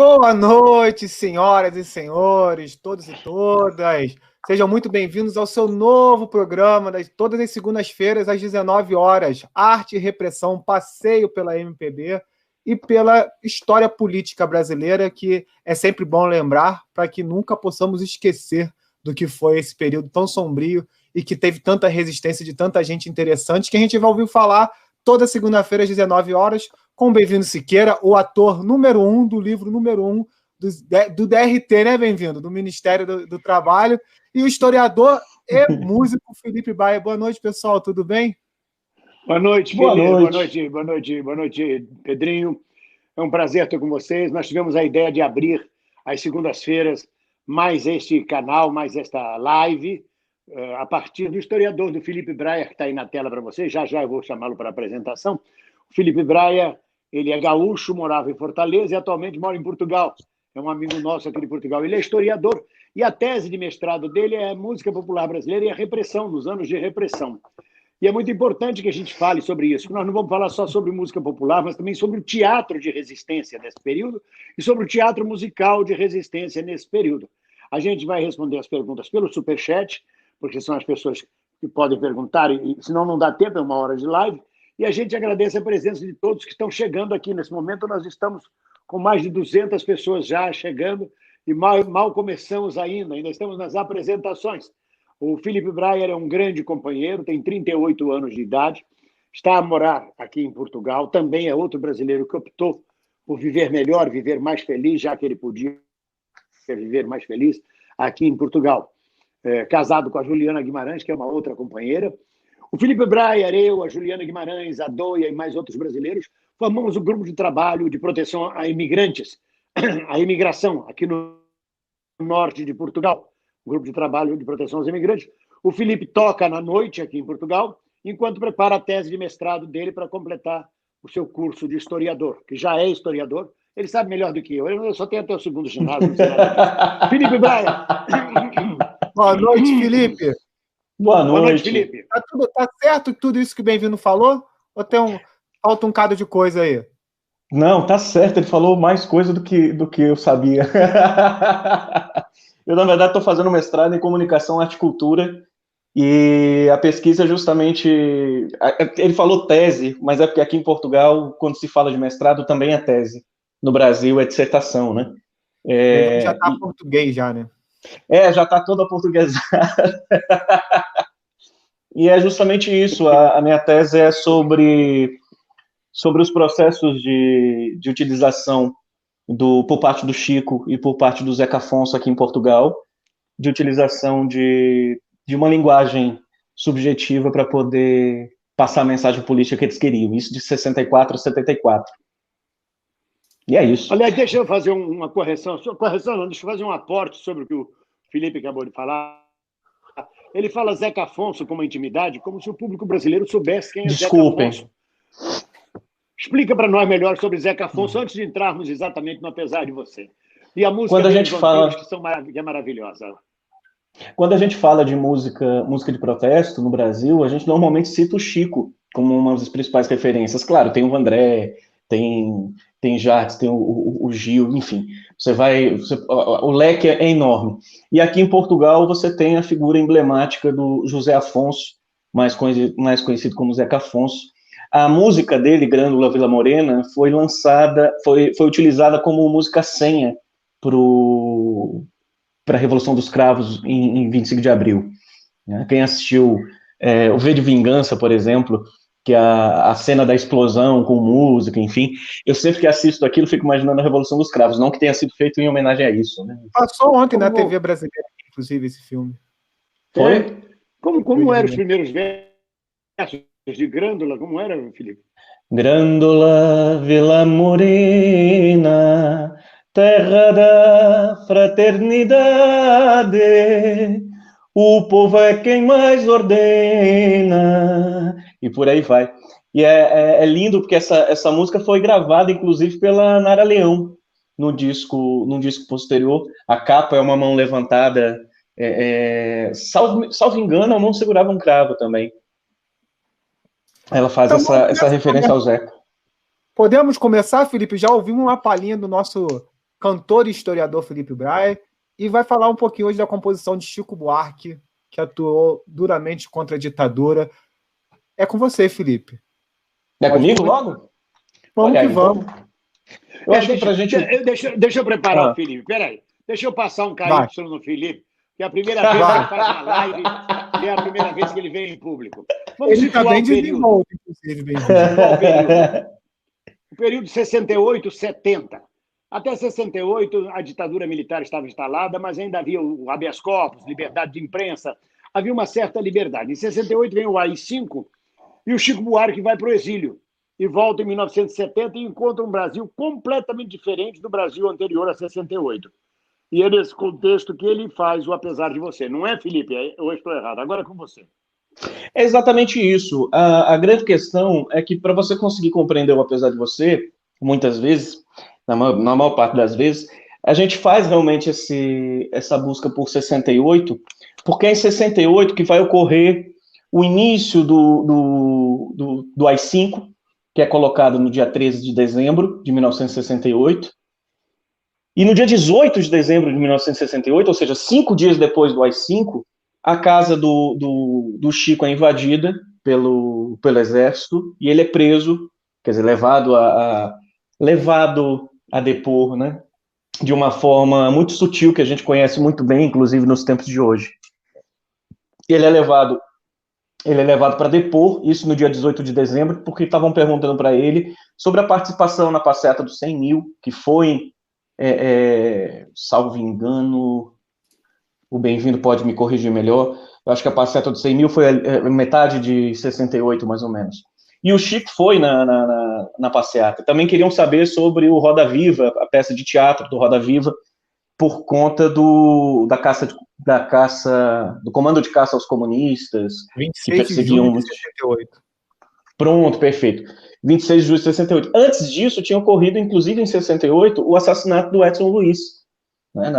Boa noite, senhoras e senhores, todos e todas. Sejam muito bem-vindos ao seu novo programa, todas as segundas-feiras, às 19 horas. Arte e Repressão, passeio pela MPB e pela história política brasileira, que é sempre bom lembrar, para que nunca possamos esquecer do que foi esse período tão sombrio e que teve tanta resistência de tanta gente interessante, que a gente vai ouvir falar toda segunda-feira, às 19 horas, com o Bem-vindo Siqueira, o ator número 1 do livro número 1 do DRT, né, Bem-vindo? Do Ministério do Trabalho, e o historiador e músico Felipe Braia. Boa noite, pessoal, tudo bem? Boa noite, Felipe. Boa noite, Pedrinho. É um prazer estar com vocês. Nós tivemos a ideia de abrir às segundas-feiras mais este canal, mais esta live, a partir do historiador do Felipe Braia, que está aí na tela para vocês. Já eu vou chamá-lo para a apresentação. O Felipe Braia, ele é gaúcho, morava em Fortaleza e atualmente mora em Portugal. É um amigo nosso aqui de Portugal. Ele é historiador e a tese de mestrado dele é Música Popular Brasileira e a Repressão, nos anos de repressão. E é muito importante que a gente fale sobre isso. Nós não vamos falar só sobre música popular, mas também sobre o teatro de resistência nesse período e sobre o teatro musical de resistência nesse período. A gente vai responder as perguntas pelo Superchat, porque são as pessoas que podem perguntar, e senão não dá tempo, é uma hora de live. E a gente agradece a presença de todos que estão chegando aqui. Nesse momento, nós estamos com mais de 200 pessoas já chegando e mal começamos ainda estamos nas apresentações. O Felipe Braia é um grande companheiro, tem 38 anos de idade, está a morar aqui em Portugal, também é outro brasileiro que optou por viver melhor, viver mais feliz, já que ele podia viver mais feliz aqui em Portugal. Casado com a Juliana Guimarães, que é uma outra companheira. O Felipe Braia, eu, a Juliana Guimarães, a Doia e mais outros brasileiros formamos um grupo de trabalho de proteção a imigrantes, a imigração aqui no norte de Portugal. Um grupo de trabalho de proteção aos imigrantes. O Felipe toca na noite aqui em Portugal, enquanto prepara a tese de mestrado dele para completar o seu curso de historiador, que já é historiador. Ele sabe melhor do que eu só tenho até o segundo ginásio. Felipe Braia. Boa noite, Felipe. Boa noite, Felipe. Tá certo tudo isso que o Bem-vindo falou? Ou falta um bocado de coisa aí? Não, tá certo, ele falou mais coisa do que eu sabia. Eu, na verdade, estou fazendo mestrado em Comunicação, Arte e Cultura, e a pesquisa justamente... Ele falou tese, mas é porque aqui em Portugal, quando se fala de mestrado, também é tese. No Brasil é dissertação, né? Já está português já, né? Já está toda portuguesada. E é justamente isso, a minha tese é sobre os processos de utilização por parte do Chico e por parte do Zeca Afonso aqui em Portugal, de utilização de uma linguagem subjetiva para poder passar a mensagem política que eles queriam, isso de 64 a 74. E é isso. Aliás, deixa eu fazer uma correção. Não, deixa eu fazer um aporte sobre o que o Felipe acabou de falar. Ele fala Zeca Afonso com uma intimidade, como se o público brasileiro soubesse quem é Zeca Afonso. Explica para nós melhor sobre Zeca Afonso, antes de entrarmos exatamente no Apesar de Você. E a música quando a gente fala que é maravilhosa. Quando a gente fala de música de protesto no Brasil, a gente normalmente cita o Chico como uma das principais referências. Claro, tem o Vandré, tem Jacques, tem o Gil, enfim. O leque é enorme. E aqui em Portugal você tem a figura emblemática do José Afonso, mais conhecido como Zeca Afonso. A música dele, Grândola Vila Morena, foi utilizada como música senha para a Revolução dos Cravos em 25 de abril. Quem assistiu o V de Vingança, por exemplo, que é a cena da explosão com música, enfim, eu sempre que assisto aquilo fico imaginando a Revolução dos Cravos, não que tenha sido feito em homenagem a isso. Né? Passou ontem na TV brasileira, inclusive, esse filme. Foi? Como eram os primeiros versos de Grândola? Como era, Felipe? Grândola, Vila Morena, terra da fraternidade, o povo é quem mais ordena, e por aí vai. E é lindo porque essa música foi gravada, inclusive, pela Nara Leão, num disco posterior. A capa é uma mão levantada, salvo engano, a mão segurava um cravo também. Ela faz então, essa referência ao Zeca. Podemos começar, Felipe? Já ouvimos uma palhinha do nosso cantor e historiador Felipe Brahe, e vai falar um pouquinho hoje da composição de Chico Buarque, que atuou duramente contra a ditadura. É com você, Felipe. É comigo logo? Vamos que vamos. Eu acho que pra gente... Deixa eu preparar o Felipe, peraí. Deixa eu passar um KY no Felipe, que é a primeira vez que ele faz uma live, e é a primeira vez que ele vem em público. Vamos ele está bem desenvolto, inclusive. Bem o período de 68, 70. Até 68, a ditadura militar estava instalada, mas ainda havia o habeas corpus, liberdade de imprensa, havia uma certa liberdade. Em 68 vem o AI-5 e o Chico Buarque vai para o exílio. E volta em 1970 e encontra um Brasil completamente diferente do Brasil anterior a 68. E é nesse contexto que ele faz o Apesar de Você. Não é, Felipe? Eu estou errado. Agora é com você. É exatamente isso. A grande questão é que, para você conseguir compreender o Apesar de Você, muitas vezes, na maior parte das vezes, a gente faz realmente essa busca por 68, porque é em 68 que vai ocorrer o início do AI-5, que é colocado no dia 13 de dezembro de 1968, e no dia 18 de dezembro de 1968, ou seja, 5 dias depois do AI-5, a casa do Chico é invadida pelo exército, e ele é preso, quer dizer, levado a depor, né, de uma forma muito sutil, que a gente conhece muito bem, inclusive nos tempos de hoje. Ele é levado para depor, isso no dia 18 de dezembro, porque estavam perguntando para ele sobre a participação na passeata dos 100 mil, que foi, salvo engano, o Bem-vindo pode me corrigir melhor, eu acho que a passeata dos 100 mil foi metade de 68, mais ou menos. E o Chico foi na passeata. Também queriam saber sobre o Roda Viva, a peça de teatro do Roda Viva, por conta do comando de caça aos comunistas, 26 que perseguiam... de julho de 68. Pronto, perfeito. 26 de julho de 68. Antes disso, tinha ocorrido, inclusive em 68, o assassinato do Edson Luiz, né,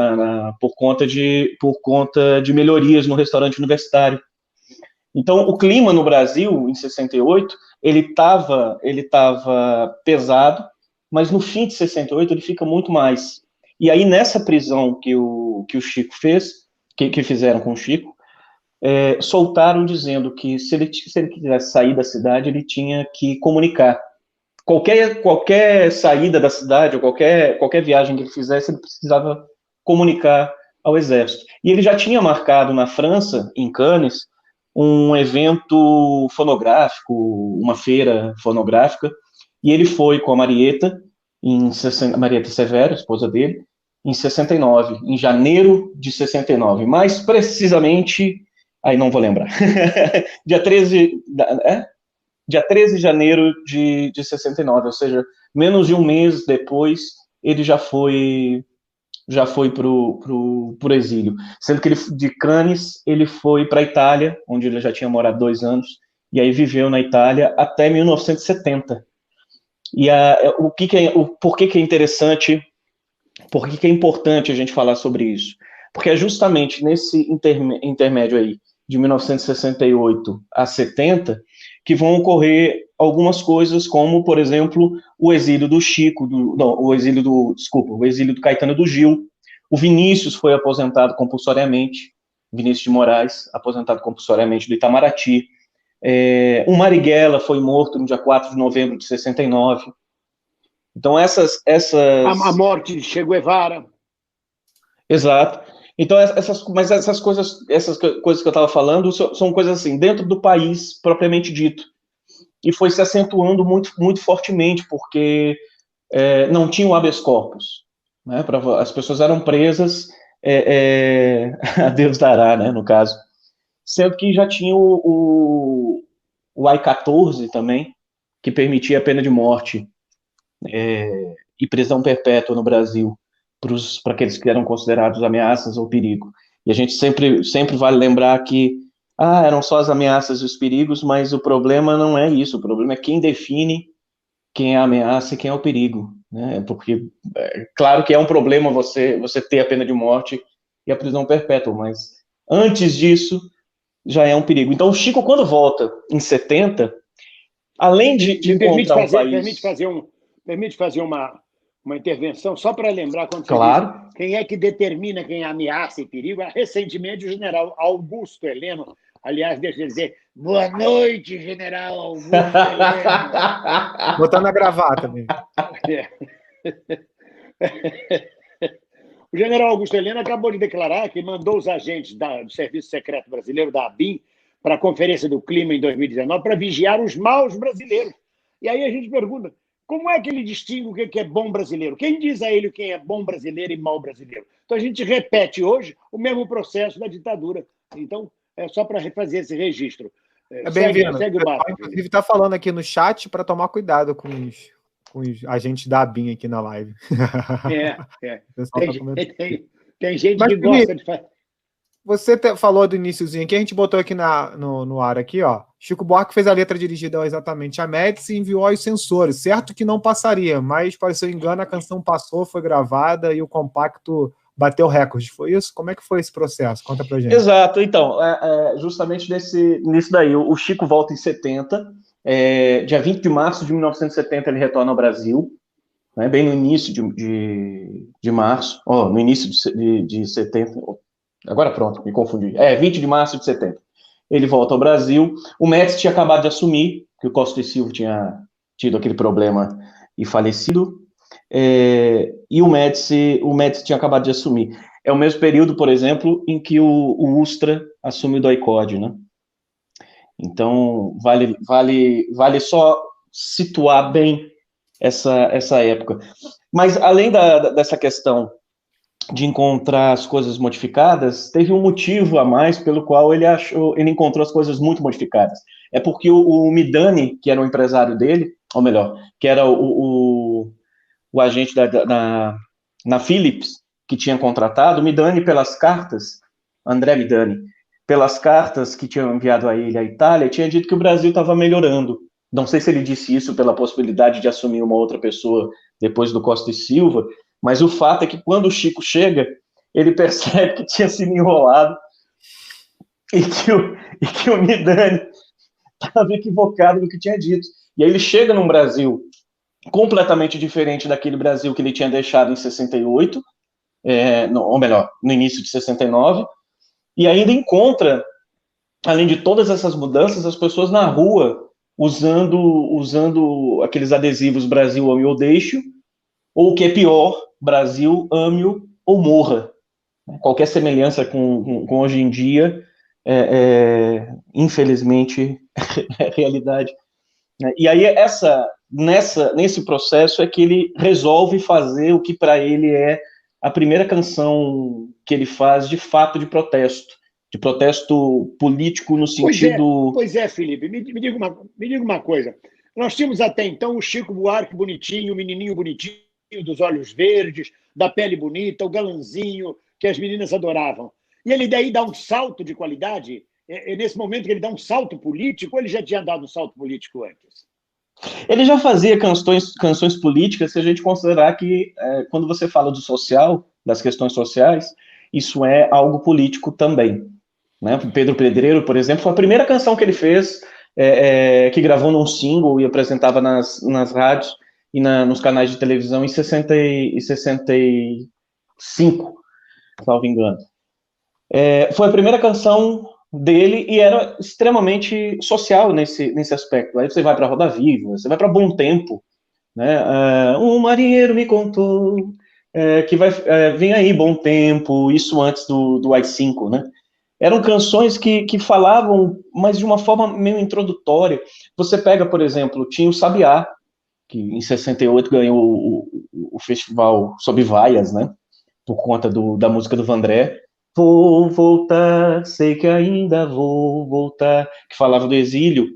por conta de melhorias no restaurante universitário. Então, o clima no Brasil, em 68, ele estava pesado, mas no fim de 68 ele fica muito mais. E aí, nessa prisão que o Chico fez, que fizeram com o Chico, soltaram dizendo que se ele quisesse sair da cidade, ele tinha que comunicar. Qualquer saída da cidade, ou qualquer viagem que ele fizesse, ele precisava comunicar ao exército. E ele já tinha marcado na França, em Cannes, um evento fonográfico, uma feira fonográfica, e ele foi com a Marieta Severo, esposa dele, em 69, em janeiro de 69, mais precisamente, aí não vou lembrar, dia 13 de janeiro de 69, ou seja, menos de um mês depois, ele já foi pro exílio, sendo que ele, de Cannes, ele foi para a Itália, onde ele já tinha morado 2 anos, e aí viveu na Itália até 1970. E por que é interessante, por que é importante a gente falar sobre isso? Porque é justamente nesse intermédio aí, de 1968 a 70, que vão ocorrer algumas coisas, como, por exemplo, o exílio do Chico, o exílio do Caetano do Gil. O Vinícius foi aposentado compulsoriamente, Vinícius de Moraes, aposentado compulsoriamente do Itamaraty. O Marighella foi morto no dia 4 de novembro de 69. Então, A morte de Che Guevara. Exato. Então, essas coisas que eu estava falando são coisas assim, dentro do país propriamente dito. E foi se acentuando muito, muito fortemente, porque não tinha o habeas corpus. Né? As pessoas eram presas, a Deus dará, né, no caso. Sendo que já tinha o AI-14 também, que permitia a pena de morte e prisão perpétua no Brasil, para aqueles que eram considerados ameaças ou perigo. E a gente sempre vale lembrar que eram só as ameaças e os perigos, mas o problema não é isso, o problema é quem define quem é a ameaça e quem é o perigo, né? Porque, claro que é um problema você ter a pena de morte e a prisão perpétua, mas antes disso, já é um perigo. Então, o Chico, quando volta em 70, além de encontrar um país... Permite fazer uma intervenção, só para lembrar, quando você Claro. diz, quem é que determina quem ameaça e perigo? Recentemente, o general Augusto Heleno, aliás, deixa eu dizer, boa noite, general Augusto Heleno. Botando a gravata mesmo. O general Augusto Heleno acabou de declarar que mandou os agentes do Serviço Secreto Brasileiro, da ABIN, para a Conferência do Clima em 2019, para vigiar os maus brasileiros. E aí a gente pergunta, como é que ele distingue o que é bom brasileiro? Quem diz a ele quem é bom brasileiro e mau brasileiro? Então a gente repete hoje o mesmo processo da ditadura. Então, é só para refazer esse registro. Bem-vindo. Segue o barco. Inclusive, está falando aqui no chat para tomar cuidado com os agentes da ABIN aqui na live. Tem gente que gosta de fazer. Você falou do iniciozinho aqui, a gente botou aqui no ar aqui, ó. Chico Buarque fez a letra dirigida exatamente a Médici e enviou aos censores. Certo que não passaria, mas, para o seu engano, a canção passou, foi gravada e o compacto bateu recorde. Foi isso? Como é que foi esse processo? Conta pra gente. Exato. Então, justamente nisso daí. O Chico volta em 70. Dia 20 de março de 1970 ele retorna ao Brasil, né, bem no início de março. No início de 70... Agora pronto, me confundi. 20 de março de 70. Ele volta ao Brasil. O Médici tinha acabado de assumir, que o Costa e Silva tinha tido aquele problema e falecido. E o Médici tinha acabado de assumir. É o mesmo período, por exemplo, em que o Ustra assume o DOI-CODE, né? Então, vale só situar bem essa época. Mas, além dessa questão de encontrar as coisas modificadas, teve um motivo a mais pelo qual ele encontrou as coisas muito modificadas. É porque o Midani, que era o empresário dele, ou melhor, que era o agente na Philips, que tinha contratado, o Midani, pelas cartas, André Midani, pelas cartas que tinham enviado a ele à Itália, tinha dito que o Brasil estava melhorando. Não sei se ele disse isso pela possibilidade de assumir uma outra pessoa depois do Costa e Silva, mas o fato é que quando o Chico chega, ele percebe que tinha sido enrolado e que o Midani estava equivocado no que tinha dito. E aí ele chega num Brasil completamente diferente daquele Brasil que ele tinha deixado em 68, ou melhor, no início de 69, e ainda encontra, além de todas essas mudanças, as pessoas na rua usando aqueles adesivos Brasil, ame ou deixe, ou o que é pior, Brasil, ame-o ou morra. Qualquer semelhança com hoje em dia, infelizmente, é realidade. E aí, nesse processo, é que ele resolve fazer o que para ele é a primeira canção que ele faz de fato de protesto político no sentido... Pois é, Felipe, me diga uma coisa. Nós tínhamos até então o Chico Buarque bonitinho, o menininho bonitinho, dos olhos verdes, da pele bonita, o galanzinho, que as meninas adoravam. E ele daí dá um salto de qualidade? É nesse momento que ele dá um salto político, ou ele já tinha dado um salto político antes? Ele já fazia canções políticas, se a gente considerar que, quando você fala do social, das questões sociais, isso é algo político também. Né? Pedro Pedreiro, por exemplo, foi a primeira canção que ele fez, que gravou num single e apresentava nas rádios e nos canais de televisão em 65, salvo engano. Foi a primeira canção dele e era extremamente social nesse aspecto. Aí você vai para Roda Viva, você vai para Bom Tempo, né? Um marinheiro me contou que vem aí Bom Tempo, isso antes do AI-5, né? Eram canções que falavam, mas de uma forma meio introdutória. Você pega, por exemplo, tinha o Sabiá, que em 68 ganhou o festival Sob Vaias, né? Por conta da música do Vandré. Vou voltar, sei que ainda vou voltar, que falava do exílio.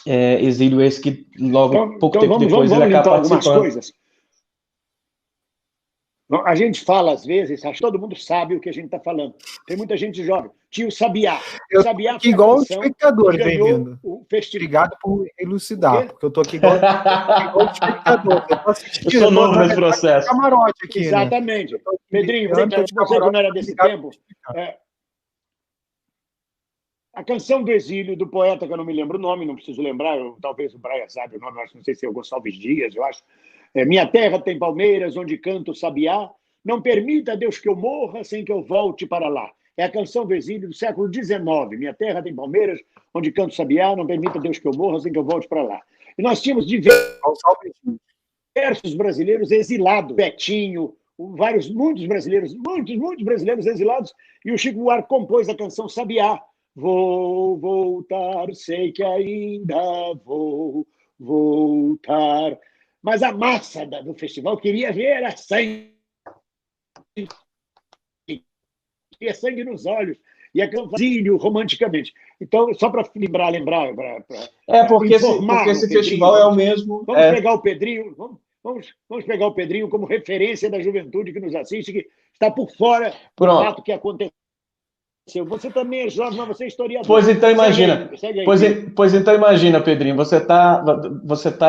Exílio esse que logo, pouco tempo depois, ele acaba participando. Algumas coisas. A gente fala, às vezes, acho que todo mundo sabe o que a gente está falando. Tem muita gente jovem. Tinha o Sabiá. Eu estou aqui igual o espectador, bem-vindo. Obrigado por elucidar, porque eu estou aqui igual o espectador. Eu sou novo nesse processo. Camarote aqui, exatamente. Né? Pedrinho, você que não era desse tempo... A canção do exílio, do poeta, que eu não me lembro o nome, não preciso lembrar, talvez o Braia sabe o nome, não sei se é o Gonçalves Dias, eu acho. Minha terra tem palmeiras, onde canto o sabiá. Não permita, Deus, que eu morra sem que eu volte para lá. É a canção do exílio do século XIX. Minha terra tem palmeiras, onde canto o sabiá. Não permita, Deus, que eu morra sem que eu volte para lá. E nós tínhamos diversos brasileiros exilados. Betinho, muitos brasileiros exilados. E o Chico Buarque compôs a canção Sabiá. Vou voltar, sei que ainda vou voltar. Mas a massa do festival queria ver a sangue. Tinha sangue nos olhos. E a canção romanticamente. Então, só para lembrar. Porque esse festival é o mesmo. Vamos pegar o Pedrinho. Vamos pegar o Pedrinho como referência da juventude que nos assiste, que está por fora do fato que aconteceu. Você também é jovem, mas você é historiador. Pois então imagina. Pois então imagina, Pedrinho, você tá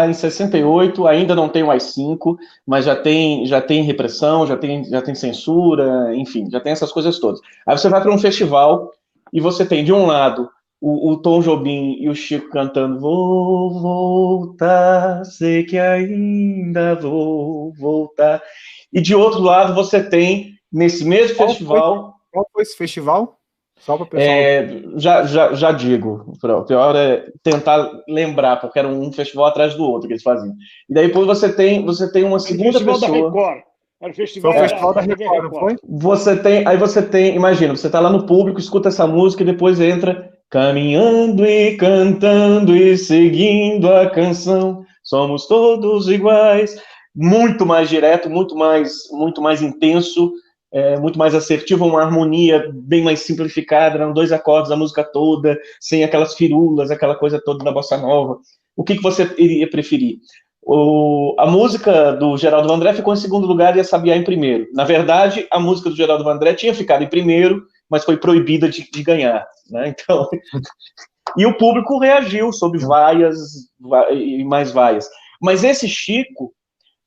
em 68, ainda não tem o AI-5, mas já tem repressão, já tem censura, enfim, já tem essas coisas todas. Aí você vai para um festival e você tem, de um lado, o Tom Jobim e o Chico cantando Vou voltar, sei que ainda vou voltar. E de outro lado você tem, nesse mesmo festival... Qual foi esse festival? Só para o pessoal. Já digo. O pior é tentar lembrar, porque era um festival atrás do outro que eles faziam. E daí depois você tem uma segunda pessoa. Da Record. Era o festival da Record, não foi? Você tem, imagina, você está lá no público, escuta essa música e depois entra caminhando e cantando e seguindo a canção. Somos todos iguais. Muito mais direto, muito mais intenso. Muito mais assertivo, uma harmonia bem mais simplificada, eram 2 acordes, a música toda, sem aquelas firulas, aquela coisa toda da bossa nova. O que você iria preferir? A música do Geraldo Vandré ficou em segundo lugar e a Sabiá em primeiro. Na verdade, a música do Geraldo Vandré tinha ficado em primeiro, mas foi proibida de ganhar. Né? Então, e o público reagiu sob vaias e mais vaias. Mas esse Chico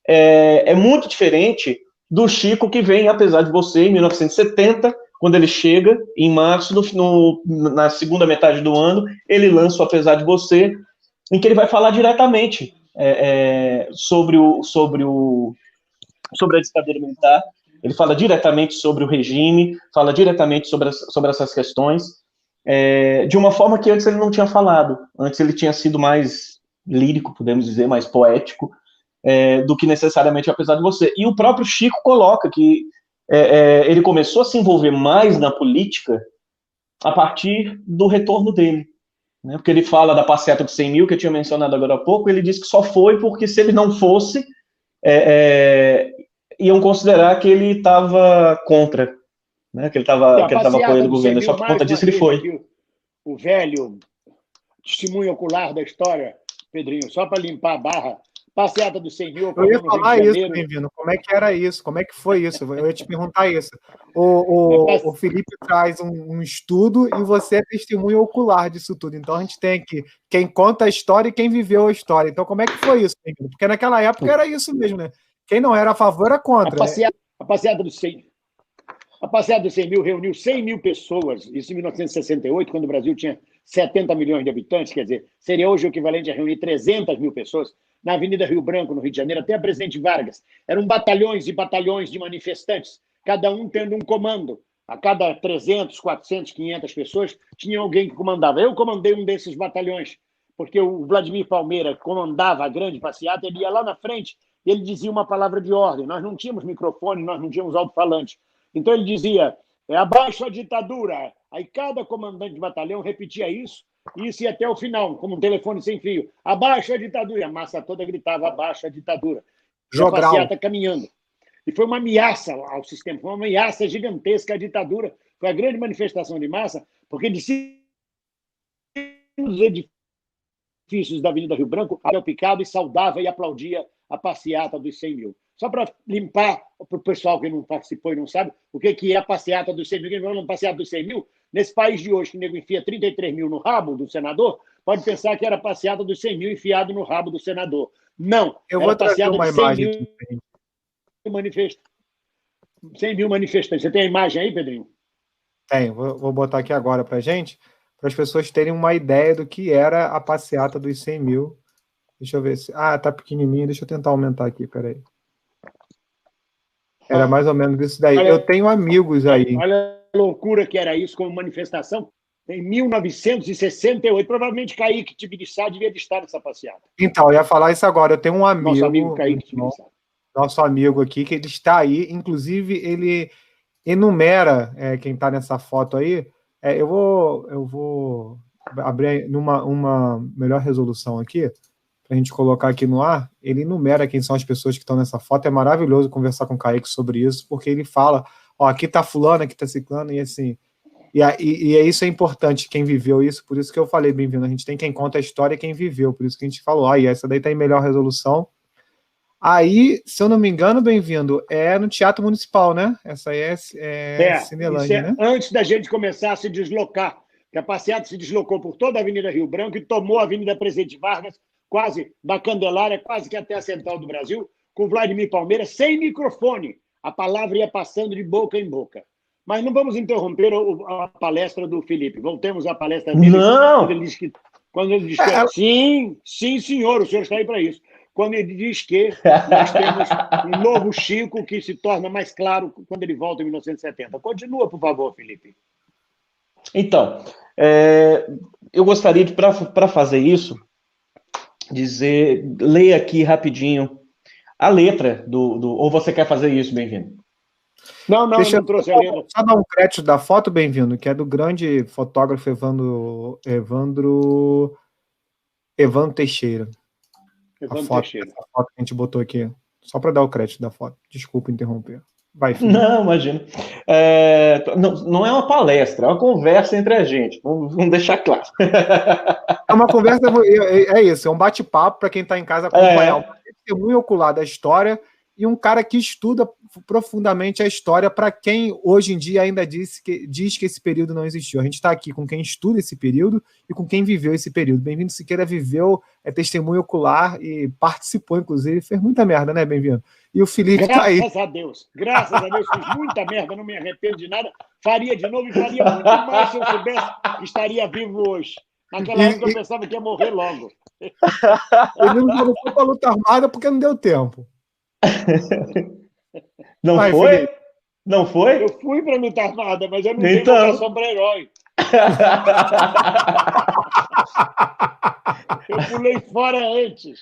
é muito diferente do Chico que vem, apesar de você, em 1970, quando ele chega, em março, na segunda metade do ano, ele lança o Apesar de Você, em que ele vai falar diretamente sobre a ditadura militar, ele fala diretamente sobre o regime, fala diretamente sobre essas questões, de uma forma que antes ele não tinha falado. Antes ele tinha sido mais lírico, podemos dizer, mais poético, do que necessariamente Apesar de Você. E o próprio Chico coloca que ele começou a se envolver mais na política a partir do retorno dele. Né? Porque ele fala da passeata de 100 mil, que eu tinha mencionado agora há pouco, ele disse que só foi porque se ele não fosse, iam considerar que ele estava contra, né? Que ele estava apoiando o governo. Só por conta disso ele foi. O velho testemunho ocular da história, Pedrinho, só para limpar a barra, passeata dos 100 mil. Eu ia falar isso, Bem-vindo. Como é que era isso? Como é que foi isso? Eu ia te perguntar isso. O Felipe traz um estudo e você é testemunho ocular disso tudo. Então a gente tem aqui quem conta a história e quem viveu a história. Então como é que foi isso, Bem-vindo? Porque naquela época era isso mesmo, né? Quem não era a favor era contra. A passeata dos 100 mil reuniu 100 mil pessoas, isso em 1968, quando o Brasil tinha 70 milhões de habitantes, quer dizer, seria hoje o equivalente a reunir 300 mil pessoas na Avenida Rio Branco, no Rio de Janeiro, até a Presidente Vargas. Eram batalhões e batalhões de manifestantes, cada um tendo um comando. A cada 300, 400, 500 pessoas, tinha alguém que comandava. Eu comandei um desses batalhões, porque o Vladimir Palmeira comandava a grande passeata, ele ia lá na frente e ele dizia uma palavra de ordem. Nós não tínhamos microfone, nós não tínhamos alto-falante. Então ele dizia, abaixo a ditadura. Aí cada comandante de batalhão repetia isso, e isso ia até o final, como um telefone sem fio. Abaixo a ditadura. E a massa toda gritava, abaixo a ditadura. A passeata caminhando. E foi uma ameaça ao sistema, foi uma ameaça gigantesca à ditadura. Foi a grande manifestação de massa, porque de os edifícios da Avenida Rio Branco, até o Picado, e saudava e aplaudia a passeata dos 100 mil. Só para limpar para o pessoal que não participou e não sabe o que é a passeata dos 100 mil. Quem falou passeata dos 100 mil, nesse país de hoje, que o nego enfia 33 mil no rabo do senador, pode pensar que era a passeata dos 100 mil enfiado no rabo do senador. Não. Eu vou trazer uma imagem. 100 mil manifestantes. Você tem a imagem aí, Pedrinho? Tenho. Vou botar aqui agora para a gente, para as pessoas terem uma ideia do que era a passeata dos 100 mil. Deixa eu ver se... Ah, tá pequenininho. Deixa eu tentar aumentar aqui, peraí. Era mais ou menos isso daí. Eu tenho amigos aí. Olha a loucura que era isso como manifestação. Em 1968, provavelmente Kaique Tibiriçá devia estar nessa passeata. Então, eu ia falar isso agora. Eu tenho um amigo, nosso amigo Kaique Tibiriçá. Nosso amigo aqui, que ele está aí. Inclusive, ele enumera quem está nessa foto aí. Eu vou abrir uma melhor resolução aqui, para a gente colocar aqui no ar. Ele enumera quem são as pessoas que estão nessa foto. É maravilhoso conversar com o Kaique sobre isso, porque ele fala, ó, aqui está fulano, aqui está ciclano, e assim... E isso é importante, quem viveu isso, por isso que eu falei, bem-vindo, a gente tem quem conta a história e quem viveu, por isso que a gente falou, e essa daí tá em melhor resolução. Aí, se eu não me engano, bem-vindo, é no Teatro Municipal, né? Essa aí é Cinelândia, né? Antes da gente começar a se deslocar, que a passeata se deslocou por toda a Avenida Rio Branco e tomou a Avenida Presidente Vargas, quase da Candelária, quase que até a Central do Brasil, com Vladimir Palmeira, sem microfone. A palavra ia passando de boca em boca. Mas não vamos interromper a palestra do Felipe. Voltemos à palestra dele. Não! Quando ele diz que... Sim, senhor, o senhor está aí para isso. Quando ele diz que nós temos um novo Chico que se torna mais claro quando ele volta em 1970. Continua, por favor, Felipe. Então, eu gostaria de, para fazer isso, ler aqui rapidinho a letra ou você quer fazer isso, bem-vindo? Não, não trouxe a letra. Só dar um crédito da foto, bem-vindo, que é do grande fotógrafo Evandro Teixeira. Evandro Teixeira. Essa foto que a gente botou aqui. Só para dar o crédito da foto. Desculpa interromper. Vai, filho. Não, imagina. Não é uma palestra, é uma conversa entre a gente. Vamos deixar claro. É uma conversa, é isso, é um bate-papo para quem está em casa acompanhar um testemunho ocular da história e um cara que estuda profundamente a história para quem hoje em dia ainda diz que esse período não existiu. A gente está aqui com quem estuda esse período e com quem viveu esse período. Bem-vindo Siqueira viveu, testemunho ocular e participou, inclusive, fez muita merda, né, bem-vindo? E o Felipe está aí. Graças a Deus, fiz muita merda, não me arrependo de nada, faria de novo e faria muito mais se eu soubesse que estaria vivo hoje. Naquela época eu pensava que ia morrer logo. Ele não foi para a luta armada porque não deu tempo. Não foi? Felipe. Não foi? Eu fui para luta armada, mas eu não tenho vocação para herói. Eu pulei fora antes.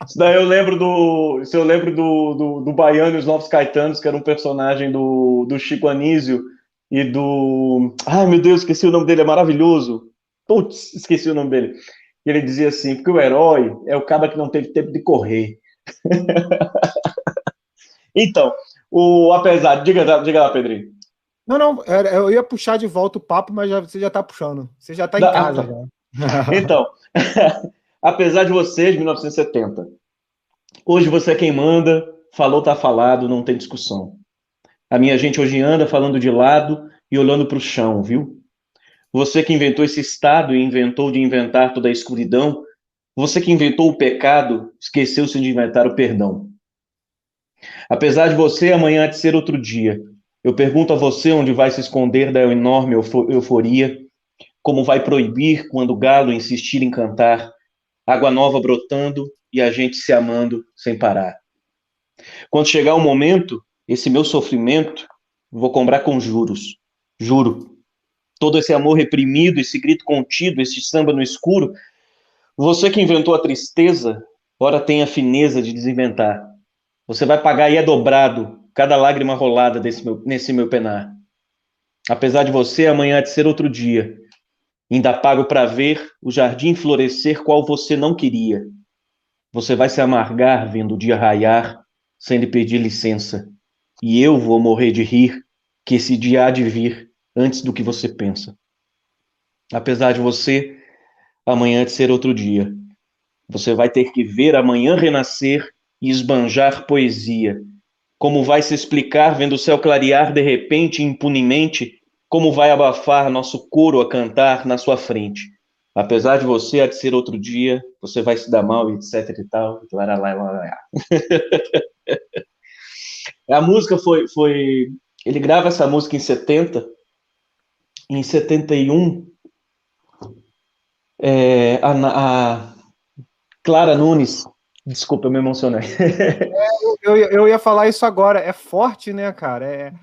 Isso daí eu lembro do Baiano e os Novos Caetanos, que era um personagem do Chico Anísio e do... Ai, meu Deus, esqueci o nome dele, é maravilhoso. Putz, esqueci o nome dele. E ele dizia assim, porque o herói é o cara que não teve tempo de correr. Então, apesar... Diga lá, Pedrinho. Não, eu ia puxar de volta o papo, mas você já está puxando. Você já está em casa. Já. Então, apesar de vocês, 1970, hoje você é quem manda, falou, tá falado, não tem discussão. A minha gente hoje anda falando de lado e olhando para o chão, viu? Você que inventou esse estado e inventou de inventar toda a escuridão, você que inventou o pecado, esqueceu-se de inventar o perdão. Apesar de você, amanhã há de ser outro dia. Eu pergunto a você onde vai se esconder da enorme euforia, como vai proibir quando o galo insistir em cantar, água nova brotando e a gente se amando sem parar. Quando chegar o momento, esse meu sofrimento, vou cobrar com juros. Juro. Todo esse amor reprimido, esse grito contido, esse samba no escuro, você que inventou a tristeza, ora tem a fineza de desinventar. Você vai pagar e é dobrado cada lágrima rolada nesse meu penar. Apesar de você, amanhã há de ser outro dia. Ainda pago para ver o jardim florescer qual você não queria. Você vai se amargar vendo o dia raiar, sem lhe pedir licença. E eu vou morrer de rir, que esse dia há de vir antes do que você pensa. Apesar de você, amanhã há de ser outro dia. Você vai ter que ver amanhã renascer e esbanjar poesia. Como vai se explicar vendo o céu clarear de repente e impunemente, como vai abafar nosso coro a cantar na sua frente. Apesar de você, há de ser outro dia, você vai se dar mal, etc e tal. A música foi... Ele grava essa música em 70. Em 71, Clara Nunes. Desculpa, eu me emocionei. Eu ia falar isso agora. É forte, né, cara?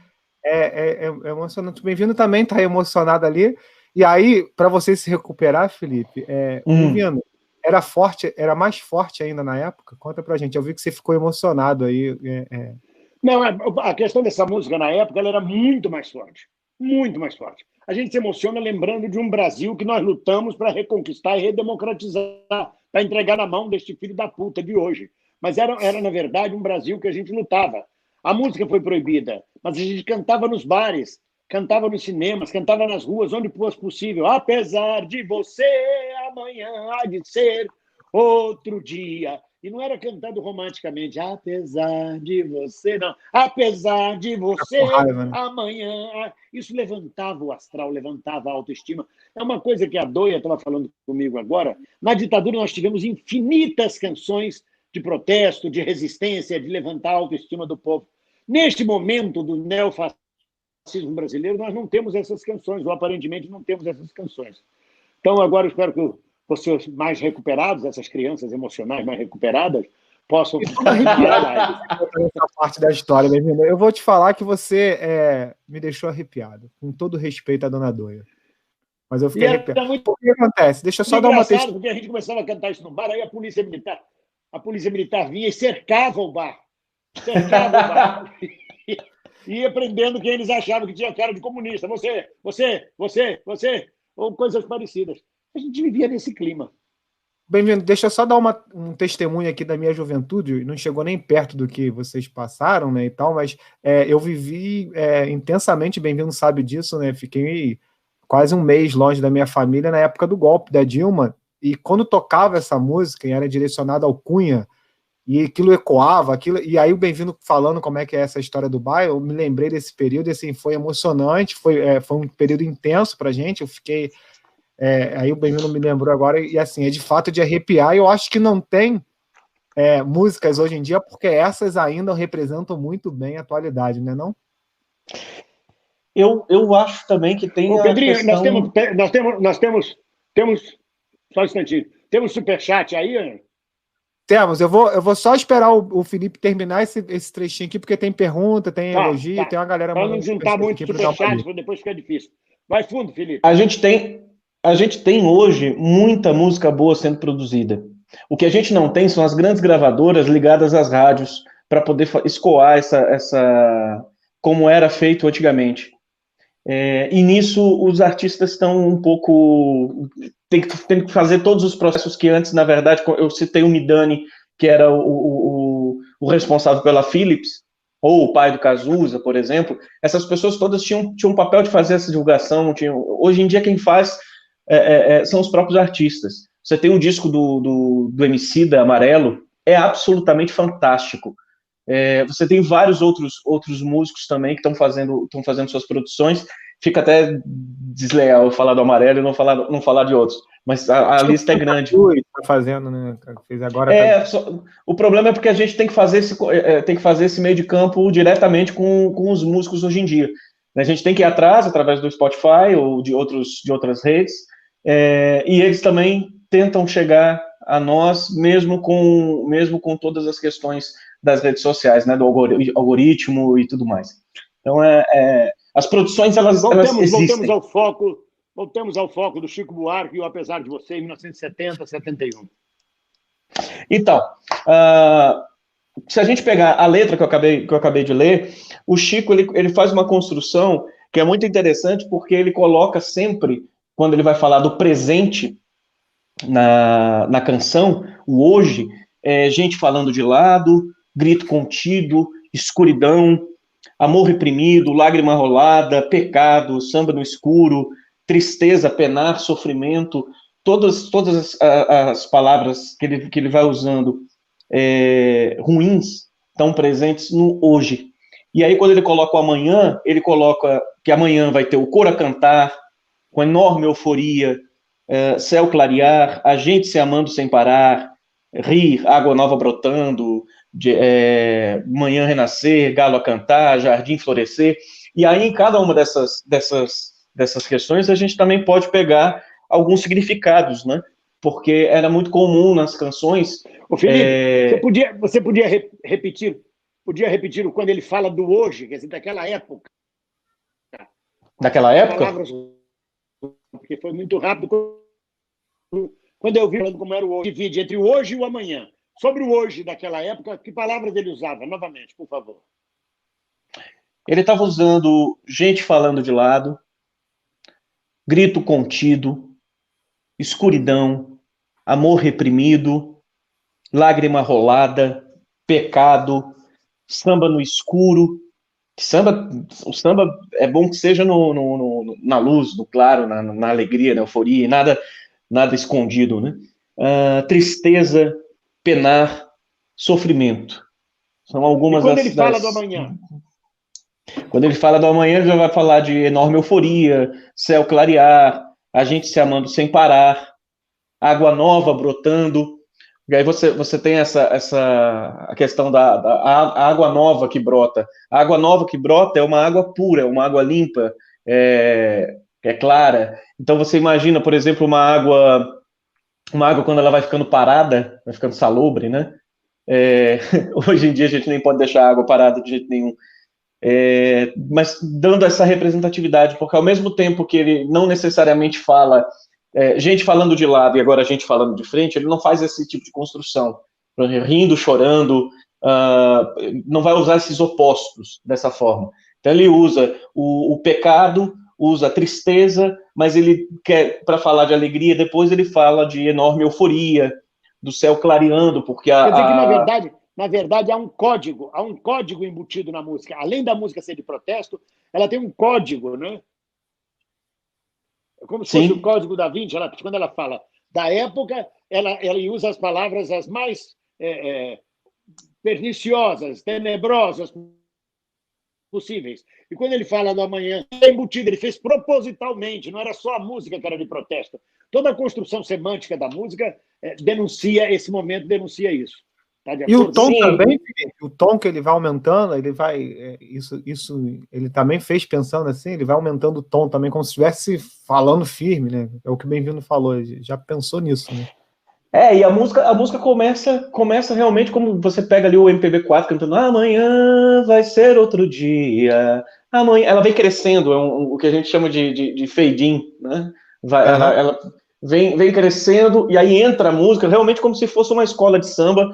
É emocionante. Bem-vindo também, tá emocionado ali. E aí, para você se recuperar, Felipe, Bem-vindo, era forte, era mais forte ainda na época? Conta pra gente. Eu vi que você ficou emocionado aí. Não, a questão dessa música na época ela era muito mais forte. Muito mais forte. A gente se emociona lembrando de um Brasil que nós lutamos para reconquistar e redemocratizar, para entregar na mão deste filho da puta de hoje. Mas era, na verdade, um Brasil que a gente lutava. A música foi proibida, mas a gente cantava nos bares, cantava nos cinemas, cantava nas ruas, onde fosse possível. Apesar de você, amanhã há de ser outro dia. E não era cantado romanticamente, apesar de você, não. Apesar de você, raiva, né? amanhã. Isso levantava o astral, levantava a autoestima. É uma coisa que a Doia estava falando comigo agora. Na ditadura, nós tivemos infinitas canções de protesto, de resistência, de levantar a autoestima do povo. Neste momento do neofascismo brasileiro, nós não temos essas canções, ou aparentemente não temos essas canções. Então, agora eu espero que vocês mais recuperados, essas crianças emocionais mais recuperadas, possam arrepiar a live. Essa parte da história, bem-vindo. Eu vou te falar que você me deixou arrepiado, com todo respeito à dona Doia. Mas eu fiquei arrepiado. Muito... O que acontece? Deixa eu só dar uma testemunha. Porque a gente começava a cantar isso no bar, aí a polícia militar vinha e cercava o bar. Cercava o bar. E ia prendendo quem eles achavam que tinha cara de comunista. Você, ou coisas parecidas. A gente vivia nesse clima. Bem-vindo. Deixa eu só dar um testemunho aqui da minha juventude. Não chegou nem perto do que vocês passaram, né, e tal, mas eu vivi intensamente, Bem-vindo sabe disso, né? Fiquei quase um mês longe da minha família na época do golpe da Dilma, e quando tocava essa música e era direcionada ao Cunha, e aquilo ecoava, e aí o Bem-vindo falando como é que é essa história do bairro, eu me lembrei desse período, e assim, foi emocionante, foi um período intenso pra gente, eu fiquei... aí o Bem-vindo me lembrou agora, e assim, é de fato de arrepiar, e eu acho que não tem músicas hoje em dia, porque essas ainda representam muito bem a atualidade, né, não? Eu acho também que tem a Pedrinho, questão... nós temos só um instantinho, temos superchat aí, Ana? Temos, eu vou só esperar o Felipe terminar esse trechinho aqui, porque tem pergunta, tem elogio, tem uma galera... Para não juntar muito superchat, para depois ficar difícil. Vai fundo, Felipe. A gente tem hoje muita música boa sendo produzida. O que a gente não tem são as grandes gravadoras ligadas às rádios para poder escoar essa como era feito antigamente. E nisso os artistas estão um pouco... Tem que fazer todos os processos que antes, na verdade, eu citei o Midani, que era o responsável pela Philips, ou o pai do Cazuza, por exemplo. Essas pessoas todas tinham um papel de fazer essa divulgação. Hoje em dia quem faz são os próprios artistas. Você tem um disco do Emicida, Amarelo, é absolutamente fantástico. Você tem vários outros músicos também que estão fazendo suas produções. Fica até desleal eu falar do Amarelo e não falar de outros, mas a lista é grande. Tá fazendo, né? Fez agora. O problema é porque a gente tem que fazer esse meio de campo diretamente com os músicos hoje em dia. A gente tem que ir atrás através do Spotify ou de outras redes, e eles também tentam chegar a nós, mesmo com todas as questões das redes sociais, né, do algoritmo e tudo mais. Então, as produções, elas existem. Voltemos ao foco do Chico Buarque e o Apesar de Você, em 1970, 71. Então, se a gente pegar a letra que eu acabei de ler, o Chico ele faz uma construção que é muito interessante, porque ele coloca sempre, quando ele vai falar do presente na canção, o hoje, gente falando de lado, grito contido, escuridão, amor reprimido, lágrima rolada, pecado, samba no escuro, tristeza, penar, sofrimento, todas as palavras que ele vai usando ruins estão presentes no hoje. E aí, quando ele coloca o amanhã, ele coloca que amanhã vai ter o coro a cantar, com enorme euforia, céu clarear, a gente se amando sem parar, rir, água nova brotando, manhã renascer, galo a cantar, jardim florescer. E aí, em cada uma dessas questões, a gente também pode pegar alguns significados, né? porque era muito comum nas canções... Ô, Felipe, você podia repetir quando ele fala do hoje, quer dizer, daquela época. Daquela época? Palavras, porque foi muito rápido. Quando eu vi falando como era o hoje, divide entre o hoje e o amanhã. Sobre o hoje daquela época, que palavras ele usava? Novamente, por favor. Ele estava usando gente falando de lado, grito contido, escuridão, amor reprimido, lágrima rolada, pecado, samba no escuro. O samba é bom que seja na luz, no claro, na alegria, na euforia, e nada escondido, né? Tristeza, penar, sofrimento. São algumas das... Quando ele fala do amanhã? Quando ele fala do amanhã, ele já vai falar de enorme euforia, céu clarear, a gente se amando sem parar, água nova brotando. E aí você tem a questão da água nova que brota. A água nova que brota é uma água pura, é uma água limpa, é clara. Então você imagina, por exemplo, uma água quando ela vai ficando parada, vai ficando salobre, né? Hoje em dia a gente nem pode deixar a água parada de jeito nenhum. Mas dando essa representatividade, porque ao mesmo tempo que ele não necessariamente fala gente falando de lado e agora gente falando de frente, ele não faz esse tipo de construção, rindo, chorando, não vai usar esses opostos dessa forma. Então ele usa o pecado, usa a tristeza, mas ele quer, para falar de alegria, depois ele fala de enorme euforia, do céu clareando, porque quer dizer que, na verdade, há um código embutido na música. Além da música ser de protesto, ela tem um código, né? É como se fosse o código da Vinci. Quando ela fala da época, ela usa as palavras as mais perniciosas, tenebrosas possíveis. E quando ele fala do amanhã, é embutido, ele fez propositalmente, não era só a música que era de protesto. Toda a construção semântica da música denuncia esse momento, denuncia isso. Tá de e o tom também, o tom que ele vai aumentando, ele vai. Isso ele também fez pensando assim, ele vai aumentando o tom também, como se estivesse falando firme, né? É o que o Bem-vindo falou, já pensou nisso, né? E a música começa realmente como você pega ali o MPB4 cantando amanhã vai ser outro dia, amanhã, ela vem crescendo, o que a gente chama de fade-in, né? Ela vem crescendo e aí entra a música realmente como se fosse uma escola de samba,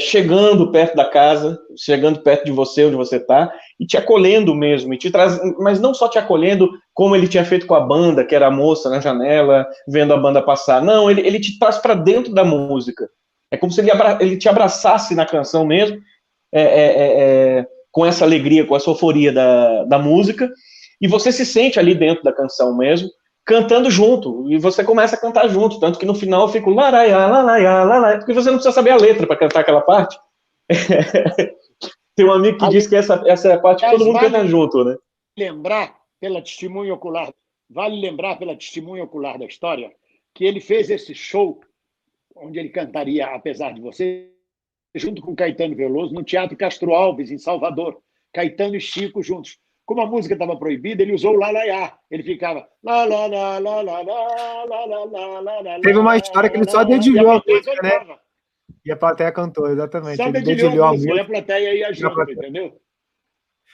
chegando perto da casa, chegando perto de você, onde você está, e te acolhendo mesmo, e te mas não só te acolhendo, como ele tinha feito com a banda, que era a moça na janela, vendo a banda passar. Não, ele te traz para dentro da música. É como se ele te abraçasse na canção mesmo, com essa alegria, com essa euforia da música, e você se sente ali dentro da canção mesmo, cantando junto, e você começa a cantar junto, tanto que no final eu fico laraiá, laraiá, laraiá, porque você não precisa saber a letra para cantar aquela parte. Tem um amigo que diz que essa é a parte que todo mundo canta junto, né? Vale lembrar pela testemunha ocular da história que ele fez esse show onde ele cantaria Apesar de Você, junto com Caetano Veloso, no Teatro Castro Alves, em Salvador. Caetano e Chico juntos. Como a música estava proibida, ele usou o lalaiá. Ele ficava lá, lá, lá, lá, lá, lá, lá, lá, lá, lá. Teve uma história que ele só dedilhou a música, né? E a plateia cantou, exatamente. Só dedilhou a música e a plateia ia junto, entendeu?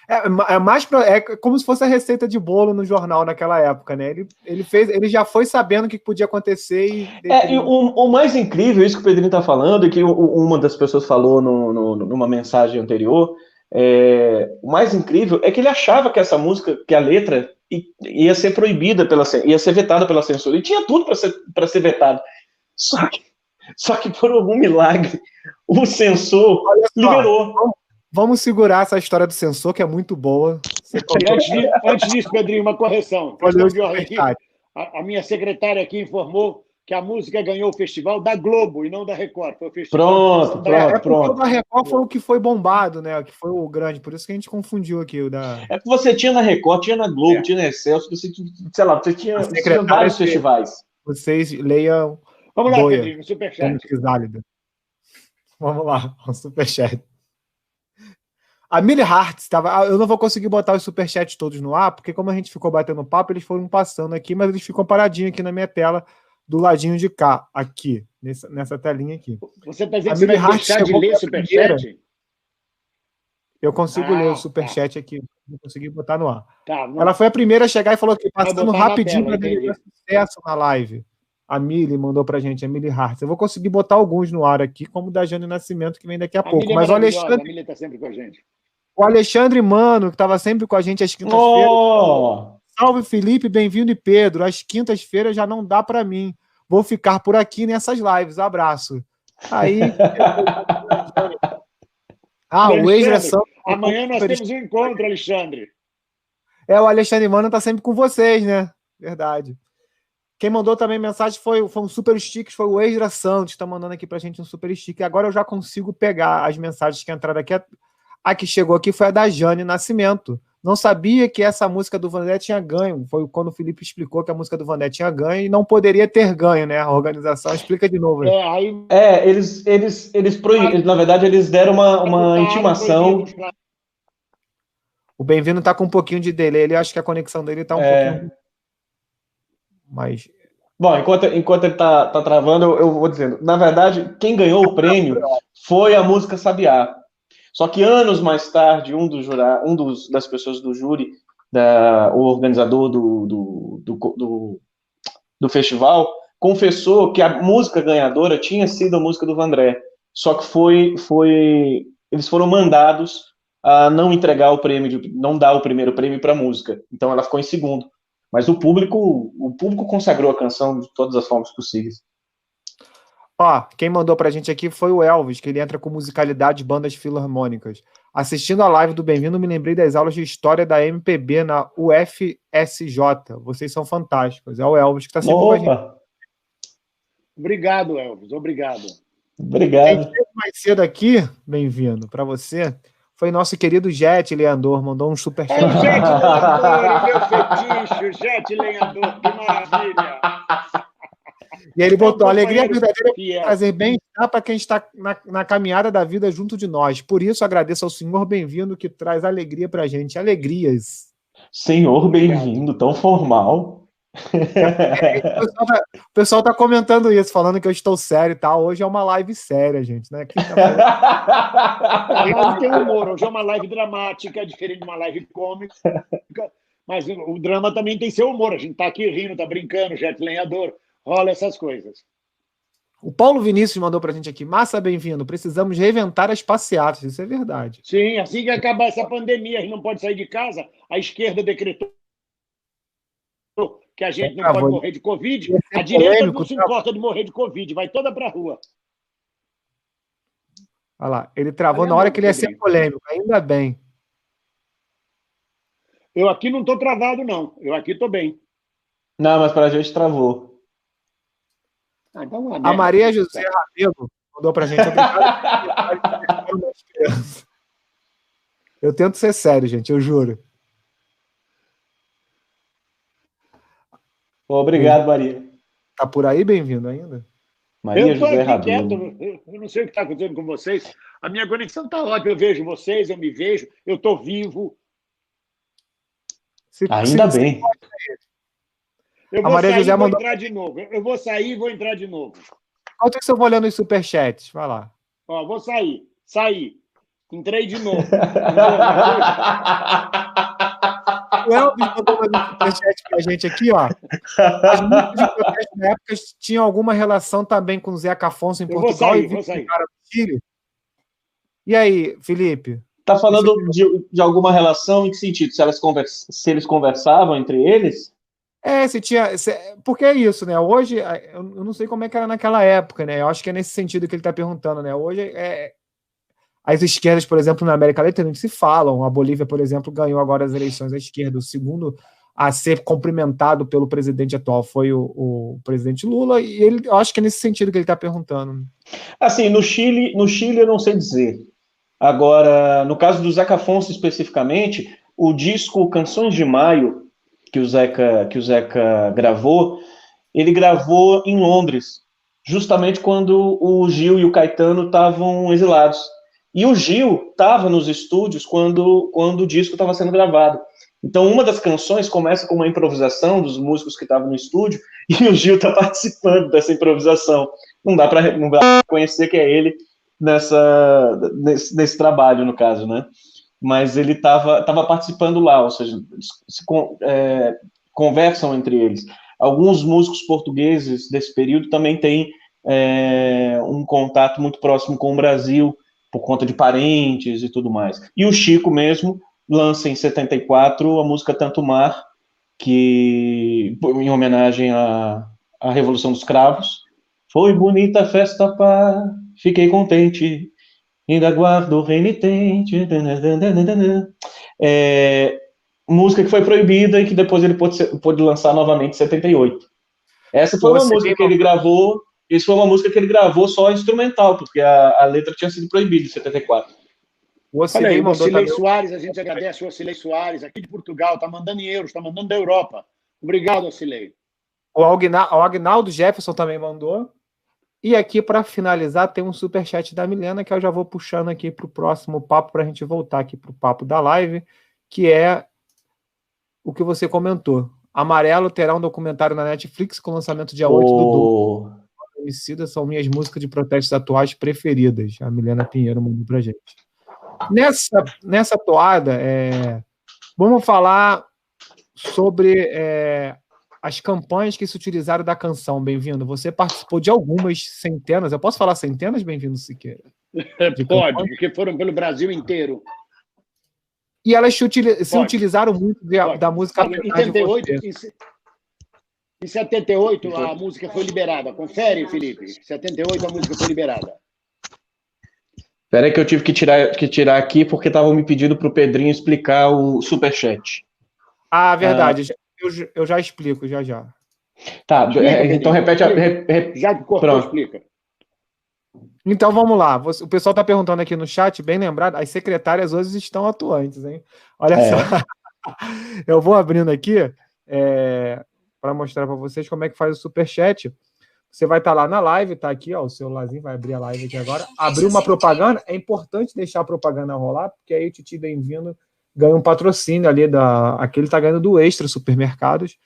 É como se fosse a receita de bolo no jornal naquela época, né? Ele já foi sabendo o que podia acontecer e o mais incrível, isso que o Pedrinho está falando, e que uma das pessoas falou numa mensagem anterior, o mais incrível é que ele achava que essa música, que a letra ia ser proibida, ia ser vetada pela censura, e tinha tudo para ser vetado. Só que por algum milagre, o censor liberou. Vamos segurar essa história do censor, que é muito boa. Antes disso, Pedrinho, uma correção. A minha secretária aqui informou que a música ganhou o festival da Globo e não da Record. Foi o festival pronto. O da Record foi o que foi bombado, né? Que foi o grande. Por isso que a gente confundiu aqui o da. É que você tinha na Record, tinha na Globo, tinha na Excelsior, você tinha vários festivais. Vocês leiam. Vamos lá, Pedrinho, superchat. Vamos lá, um superchat. A Millie Hart estava. Eu não vou conseguir botar os superchats todos no ar, porque como a gente ficou batendo papo, eles foram passando aqui, mas eles ficam paradinhos aqui na minha tela do ladinho de cá, aqui, nessa telinha aqui. Você está dizendo que você vai deixar de ler superchat? Eu consigo ler o superchat aqui, não consegui botar no ar. Tá, ela foi a primeira a chegar e falou que passando rapidinho para ter sucesso na live. A Mili mandou pra gente, a Mili Hartz. Eu vou conseguir botar alguns no ar aqui, como o da Jane Nascimento, que vem daqui a pouco. Mas o Alexandre. A Mili tá sempre com a gente. O Alexandre Mano, que estava sempre com a gente às quintas-feiras. Salve, Felipe, bem-vindo, e Pedro. Às quintas-feiras já não dá para mim. Vou ficar por aqui nessas lives. Abraço. Aí. O ex-direção. Amanhã nós temos um encontro, Alexandre. O Alexandre Mano tá sempre com vocês, né? Verdade. Quem mandou também mensagem foi um super stick, foi o Ex-Dra Santos, que está mandando aqui pra gente um super stick. Agora eu já consigo pegar as mensagens que entraram aqui. A que chegou aqui foi a da Jane Nascimento. Não sabia que essa música do Vandré tinha ganho. Foi quando o Felipe explicou que a música do Vandré tinha ganho e não poderia ter ganho, né? A organização. Explica de novo. Eles proibiram. Na verdade, eles deram uma intimação. O Bem-vindo tá com um pouquinho de delay. Ele acha que a conexão dele tá um pouquinho. Mas. Bom, enquanto ele tá travando, eu vou dizendo. Na verdade, quem ganhou o prêmio foi a música Sabiá. Só que anos mais tarde, das pessoas do júri, o organizador do festival, confessou que a música ganhadora tinha sido a música do Vandré. Só que eles foram mandados a não entregar o prêmio, não dar o primeiro prêmio para a música. Então ela ficou em segundo. Mas o público consagrou a canção de todas as formas possíveis. Quem mandou pra gente aqui foi o Elvis, que ele entra com musicalidade de bandas filarmônicas. Assistindo a live do Bem-vindo, me lembrei das aulas de história da MPB na UFSJ. Vocês são fantásticos. É o Elvis que está sempre com a gente. Obrigado, Elvis. Obrigado. Obrigado. Quem esteve mais cedo aqui, bem-vindo, para você, foi nosso querido Jet Leandor, mandou um superchat. O Jet Leandor, meu fetiche, Jet Leandor, que maravilha. E ele botou: a alegria verdadeira é trazer bem-estar para quem está na caminhada da vida junto de nós. Por isso, agradeço ao Senhor bem-vindo que traz alegria para a gente. Alegrias. Senhor bem-vindo, tão formal. O pessoal tá comentando isso, falando que eu estou sério e tal. Hoje é uma live séria, gente, né? Hoje tem humor, hoje é uma live dramática, diferente de uma live cômica. Mas o drama também tem seu humor. A gente tá aqui rindo, tá brincando, Jet Lenhador. Rola essas coisas. O Paulo Vinícius mandou pra gente aqui: Massa, bem-vindo. Precisamos reinventar as passeatas. Isso é verdade. Sim, assim que acabar essa pandemia, a gente não pode sair de casa. A esquerda decretou que a gente não pode morrer de Covid. A direita não se importa de morrer de Covid. Vai toda pra rua. Olha lá, ele travou na hora que ele ia ser polêmico. Ainda bem. Eu aqui não tô travado, não. Eu aqui tô bem. Não, mas pra gente travou. Então, a Maria José Rabelo mandou pra gente. Eu tento ser sério, gente, eu juro. Obrigado, Maria. Tá por aí, bem-vindo ainda? Maria José Rabelo. Eu não sei o que está acontecendo com vocês. A minha conexão está ótima. Eu vejo vocês, eu me vejo, eu estou vivo. Ainda bem. Eu vou sair e vou entrar de novo. Eu vou sair e vou entrar de novo. Enquanto que eu vou olhando os superchats, vai lá. Vou sair. Saí. Entrei de novo. O Elvis mandou um superchat pra gente aqui, ó. As músicas de protesto na época tinham alguma relação também com o Zeca Afonso em Portugal e Vitor Cara do Chile? E aí, Felipe? Tá falando de alguma relação em que sentido? Se eles conversavam entre eles? Porque é isso, né? Hoje, eu não sei como é que era naquela época, né? Eu acho que é nesse sentido que ele tá perguntando, né? Hoje, as esquerdas, por exemplo, na América Latina não se falam. A Bolívia, por exemplo, ganhou agora as eleições da esquerda. O segundo a ser cumprimentado pelo presidente atual foi o presidente Lula, e eu acho que é nesse sentido que ele tá perguntando. Assim, no Chile eu não sei dizer. Agora, no caso do Zeca Afonso especificamente, o disco Canções de Maio, que o Zeca gravou, ele gravou em Londres, justamente quando o Gil e o Caetano estavam exilados. E o Gil estava nos estúdios quando o disco estava sendo gravado. Então, uma das canções começa com uma improvisação dos músicos que estavam no estúdio e o Gil está participando dessa improvisação. Não dá para reconhecer que é ele nesse trabalho, no caso, né? Mas ele estava participando lá, ou seja, conversam entre eles. Alguns músicos portugueses desse período também têm um contato muito próximo com o Brasil, por conta de parentes e tudo mais. E o Chico mesmo lança em 74 a música Tanto Mar, que, em homenagem à Revolução dos Cravos. Foi bonita a festa, pá, fiquei contente, ainda guardo o renitente. Música que foi proibida e que depois ele pôde lançar novamente em 78. Essa foi uma música que ele gravou. Isso foi uma música que ele gravou só instrumental, porque a letra tinha sido proibida em 74. O Ocilei Soares, a gente agradece o Ocilei Soares, aqui de Portugal, está mandando em euros, está mandando da Europa. Obrigado, Ocilei. O Agnaldo Jefferson também mandou. E aqui, para finalizar, tem um superchat da Milena, que eu já vou puxando aqui para o próximo papo, para a gente voltar aqui para o papo da live, que é o que você comentou. Amarelo terá um documentário na Netflix com lançamento dia 8 do 12. Homicida são minhas músicas de protestos atuais preferidas. A Milena Pinheiro mandou pra gente. Nessa toada, vamos falar sobre as campanhas que se utilizaram da canção, Bem-vindo. Você participou de algumas centenas. Eu posso falar centenas, Bem-vindo, Siqueira? Pode, porque foram pelo Brasil inteiro. E elas se utilizaram muito da música. Em 78, a música foi liberada. Confere, Felipe. Em 78, a música foi liberada. Espera aí que eu tive que tirar aqui, porque estavam me pedindo para o Pedrinho explicar o superchat. Ah, verdade. Eu já explico, já. Tá, então repete. Já que cortou, explica. Então, vamos lá. O pessoal está perguntando aqui no chat, bem lembrado, as secretárias hoje estão atuantes, hein? Olha só. Eu vou abrindo aqui para mostrar para vocês como é que faz o superchat. Você vai estar lá na live, tá aqui, ó, o celularzinho vai abrir a live aqui agora. Abriu uma propaganda, é importante deixar a propaganda rolar, porque aí o Titi Bem-vindo ganha um patrocínio ali aqui ele tá ganhando do Extra Supermercados.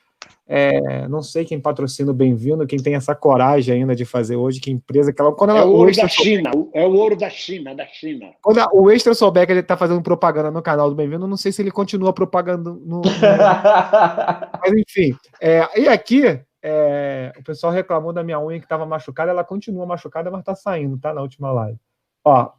Não sei quem patrocina o Bem-vindo, quem tem essa coragem ainda de fazer hoje, que empresa que ela... o ouro da China, é o ouro da China. Quando o Extra souber que ele tá fazendo propaganda no canal do Bem-vindo, não sei se ele continua propagando Mas enfim, e aqui o pessoal reclamou da minha unha que estava machucada, ela continua machucada, mas tá saindo, tá? Na última live. Ó,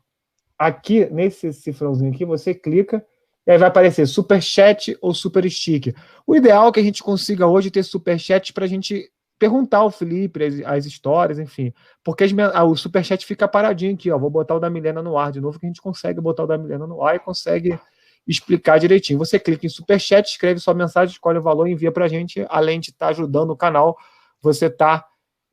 aqui, nesse cifrãozinho aqui, você clica e aí vai aparecer superchat ou super sticker. O ideal é que a gente consiga hoje ter superchat para a gente perguntar ao Felipe as histórias, enfim. Porque o superchat fica paradinho aqui, ó. Vou botar o da Milena no ar de novo, que a gente consegue botar o da Milena no ar e consegue explicar direitinho. Você clica em superchat, escreve sua mensagem, escolhe o valor e envia pra gente. Além de estar ajudando o canal, você está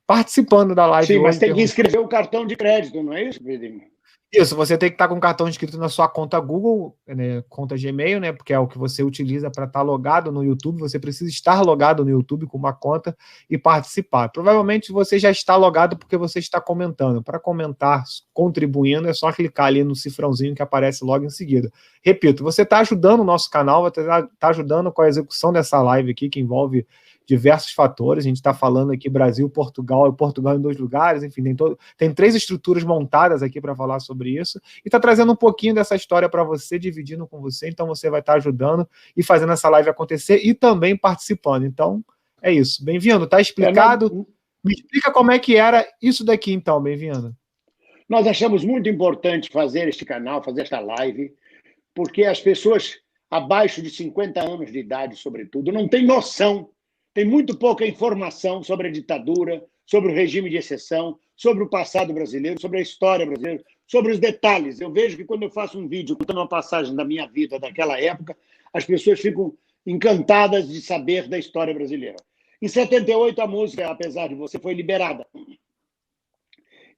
participando da live. Sim, mas tem que inscrever o cartão de crédito, não é isso, Pedrinho? Isso, você tem que estar com o cartão inscrito na sua conta Google, né, conta Gmail, né, porque é o que você utiliza para estar logado no YouTube. Você precisa estar logado no YouTube com uma conta e participar. Provavelmente você já está logado porque você está comentando. Para comentar, contribuindo, é só clicar ali no cifrãozinho que aparece logo em seguida. Repito, você está ajudando o nosso canal, está ajudando com a execução dessa live aqui, que envolve diversos fatores. A gente está falando aqui Brasil, Portugal, e Portugal em 2 lugares, enfim, tem 3 estruturas montadas aqui para falar sobre isso, e está trazendo um pouquinho dessa história para você, dividindo com você. Então você vai estar ajudando e fazendo essa live acontecer e também participando. Então é isso. Bem-vindo, tá explicado? Me explica como é que era isso daqui então, Bem-vindo. Nós achamos muito importante fazer este canal, fazer esta live, porque as pessoas abaixo de 50 anos de idade, sobretudo, não têm noção. Tem muito pouca informação sobre a ditadura, sobre o regime de exceção, sobre o passado brasileiro, sobre a história brasileira, sobre os detalhes. Eu vejo que quando eu faço um vídeo contando uma passagem da minha vida daquela época, as pessoas ficam encantadas de saber da história brasileira. Em 78, a música, apesar de você, foi liberada.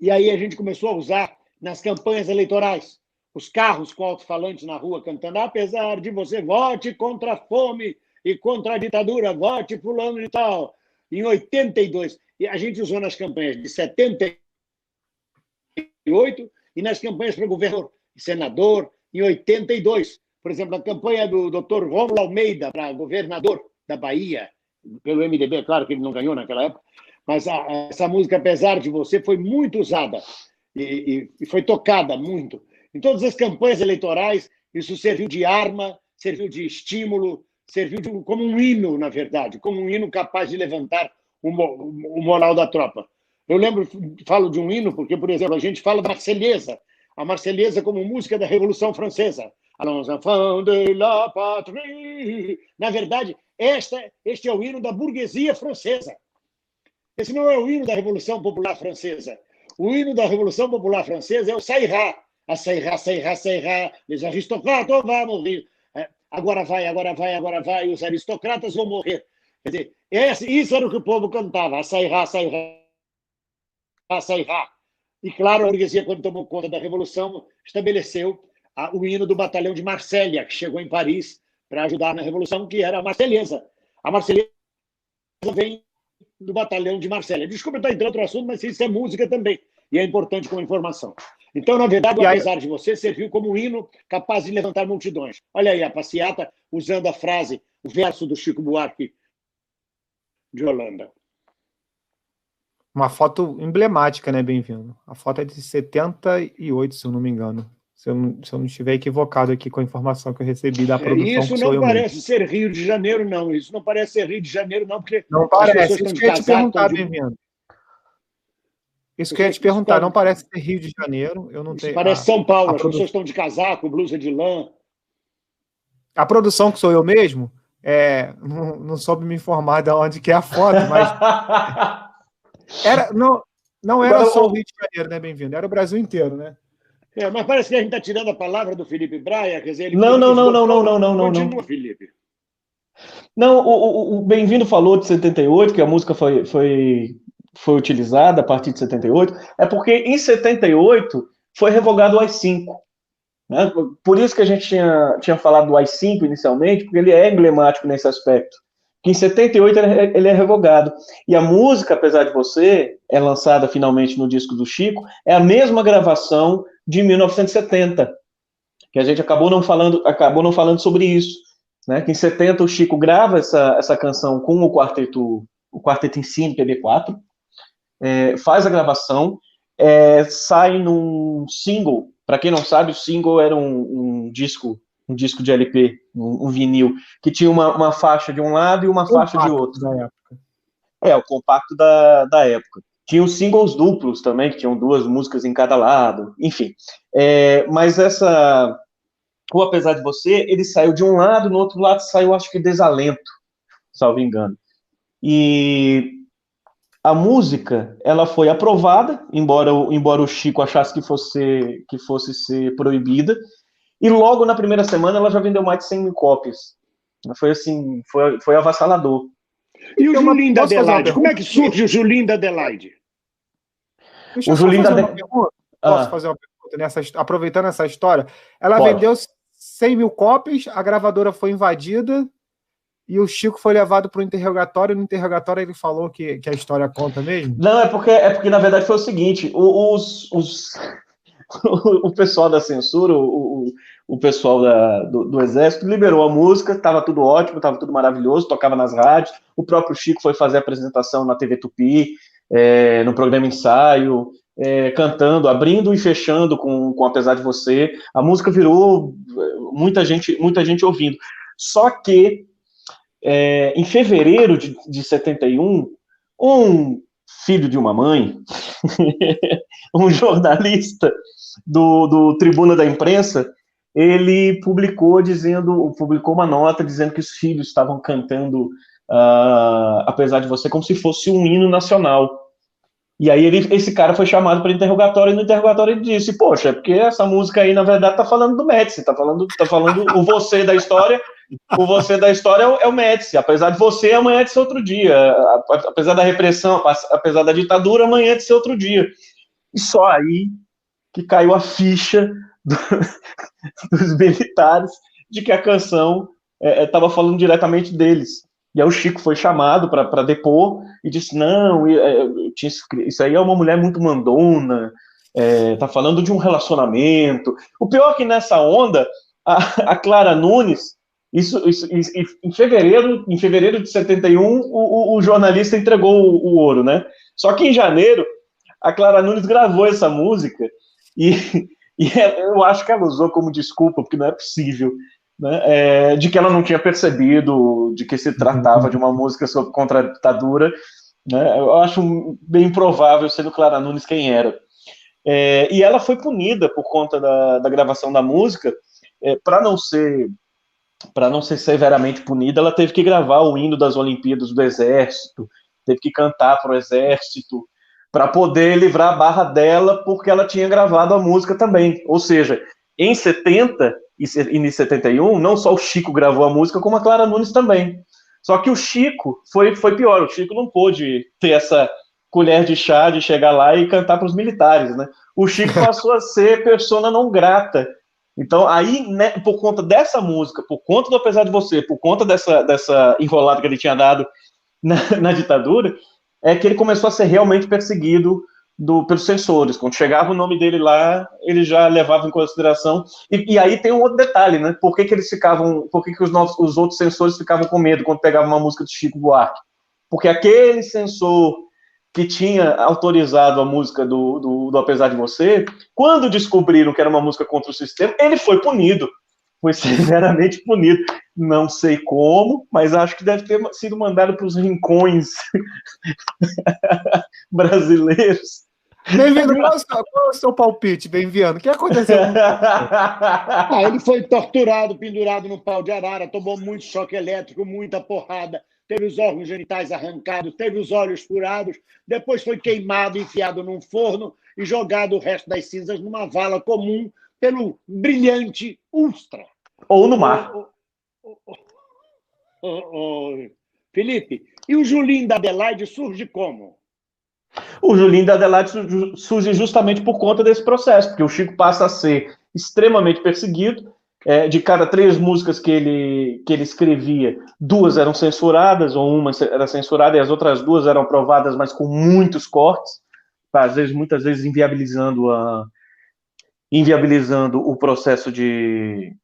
E aí a gente começou a usar nas campanhas eleitorais. Os carros com alto-falantes na rua cantando: apesar de você, vote contra a fome e contra a ditadura, vote fulano e tal. Em 82, e a gente usou nas campanhas de 78 e nas campanhas para governador e senador em 82, por exemplo, a campanha do Dr. Rômulo Almeida para governador da Bahia, pelo MDB, claro que ele não ganhou naquela época, mas essa música, Apesar de Você, foi muito usada e foi tocada muito. Em todas as campanhas eleitorais, isso serviu de arma, serviu de estímulo, serviu como um hino, na verdade, como um hino capaz de levantar o moral da tropa. Eu falo de um hino porque, por exemplo, a gente fala da Marselhesa, a Marselhesa como música da Revolução Francesa. Allons enfants de la patrie. Na verdade, este é o hino da burguesia francesa. Esse não é o hino da Revolução Popular Francesa. O hino da Revolução Popular Francesa é o Ça ira. A ça ira, ça ira, ça ira. Les aristocrates vão morrer. Agora vai, os aristocratas vão morrer. Quer dizer, isso era o que o povo cantava. Ça ira, ça ira, ça ira. E, claro, a burguesia, quando tomou conta da Revolução, estabeleceu o hino do batalhão de Marsella, que chegou em Paris para ajudar na Revolução, que era a Marselhesa. A Marselhesa vem do batalhão de Marsella. Desculpa estar entrando no outro assunto, mas isso é música também, e é importante como informação. Então, na verdade, Apesar de Você, serviu como um hino capaz de levantar multidões. Olha aí, a passeata usando a frase, o verso do Chico Buarque de Holanda. Uma foto emblemática, né, Bem-vindo? A foto é de 78, se eu não me engano. Se eu não estiver equivocado aqui com a informação que eu recebi da produção. Isso não parece ser Rio de Janeiro, não. Isso não parece ser Rio de Janeiro, não, porque não parece. Isso que eu ia te perguntar, Bem-vindo. Isso que eu ia te perguntar, não parece ser Rio de Janeiro. Eu não tenho. Parece São Paulo, as pessoas estão de casaco, blusa de lã. A produção, que sou eu mesmo, não soube me informar de onde que é a foto, mas não era só o Rio de Janeiro, né, Bem-vindo? Era o Brasil inteiro, né? Mas parece que a gente está tirando a palavra do Felipe Braia, quer dizer, ele não. Continua, Felipe. Não, o Bem-vindo falou de 78, que a música foi utilizada a partir de 78, é porque em 78 foi revogado o AI-5. Né? Por isso que a gente tinha falado do AI-5 inicialmente, porque ele é emblemático nesse aspecto. Que em 78 ele é revogado. E a música, Apesar de Você, é lançada finalmente no disco do Chico, é a mesma gravação de 1970, que a gente acabou não falando sobre isso. Né? Que em 70 o Chico grava essa canção com o quarteto em si, no PB4, faz a gravação, sai num single. Para quem não sabe, o single era um disco de LP, um vinil, que tinha uma faixa de um lado e uma faixa de outro. Da época. O compacto da época. Tinha os singles duplos também, que tinham 2 músicas em cada lado, enfim. Mas o Apesar de Você, ele saiu de um lado, no outro lado saiu, acho que Desalento, salvo engano. E a música, ela foi aprovada, embora o Chico achasse que fosse ser proibida, e logo na primeira semana ela já vendeu mais de 100 mil cópias. Foi assim, foi avassalador. E o Julinho da Adelaide? Como é que surge o Julinho da Adelaide? Deixa eu fazer uma pergunta. Posso fazer uma pergunta? Aproveitando essa história, ela vendeu 100 mil cópias, a gravadora foi invadida e o Chico foi levado para o interrogatório. No interrogatório ele falou que a história conta mesmo? Não, é porque na verdade foi o seguinte, o pessoal da censura, o pessoal do Exército liberou a música, estava tudo ótimo, estava tudo maravilhoso, tocava nas rádios, o próprio Chico foi fazer a apresentação na TV Tupi, no programa Ensaio, cantando, abrindo e fechando com Apesar de Você. A música virou muita gente ouvindo. Só que em fevereiro de 71, um filho de uma mãe, um jornalista do Tribuna da Imprensa, ele publicou uma nota dizendo que os filhos estavam cantando Apesar de Você como se fosse um hino nacional. E aí esse cara foi chamado para interrogatório, e no interrogatório ele disse, poxa, é porque essa música aí, na verdade, tá falando do Médici, tá falando o você da história, é o Médici, apesar de você, amanhã é de ser outro dia, apesar da repressão, apesar da ditadura, amanhã é de ser outro dia. E só aí que caiu a ficha dos militares de que a canção estava falando diretamente deles. E aí o Chico foi chamado para depor e disse, não, isso aí é uma mulher muito mandona, tá falando de um relacionamento. O pior é que nessa onda, a Clara Nunes, isso em fevereiro de 71, o jornalista entregou o ouro, né? Só que em janeiro, a Clara Nunes gravou essa música e eu acho que ela usou como desculpa, porque não é possível, né, de que ela não tinha percebido de que se tratava de uma música contra a ditadura, né? Eu acho bem improvável, sendo Clara Nunes quem era. E ela foi punida por conta da gravação da música, para não ser severamente punida, ela teve que gravar o hino das Olimpíadas do Exército, teve que cantar para o Exército, para poder livrar a barra dela, porque ela tinha gravado a música também. Ou seja, em 70 e em 71, não só o Chico gravou a música, como a Clara Nunes também. Só que o Chico foi pior, o Chico não pôde ter essa colher de chá de chegar lá e cantar para os militares, né? O Chico passou a ser persona não grata. Então, aí, né, por conta dessa música, por conta do Apesar de Você, por conta dessa enrolada que ele tinha dado na ditadura, é que ele começou a ser realmente perseguido pelos censores. Quando chegava o nome dele lá, ele já levava em consideração. E aí tem um outro detalhe, né? Por que eles ficavam, por que os outros censores ficavam com medo quando pegavam uma música do Chico Buarque? Porque aquele censor que tinha autorizado a música do Apesar de Você, quando descobriram que era uma música contra o sistema, ele foi punido. Foi severamente punido. Não sei como, mas acho que deve ter sido mandado para os rincões brasileiros. Bem-vindo, qual é o seu palpite, Bem-vindo? O que aconteceu? Ele foi torturado, pendurado no pau de arara, tomou muito choque elétrico, muita porrada, teve os órgãos genitais arrancados, teve os olhos furados, depois foi queimado, enfiado num forno e jogado o resto das cinzas numa vala comum pelo brilhante Ustra. Ou no mar. Felipe, e o Julinho da Adelaide surge como? O Julinho da Adelaide surge justamente por conta desse processo, porque o Chico passa a ser extremamente perseguido. De cada 3 músicas que ele escrevia, 2 eram censuradas, ou uma era censurada, e as outras 2 eram aprovadas, mas com muitos cortes, muitas vezes inviabilizando o processo de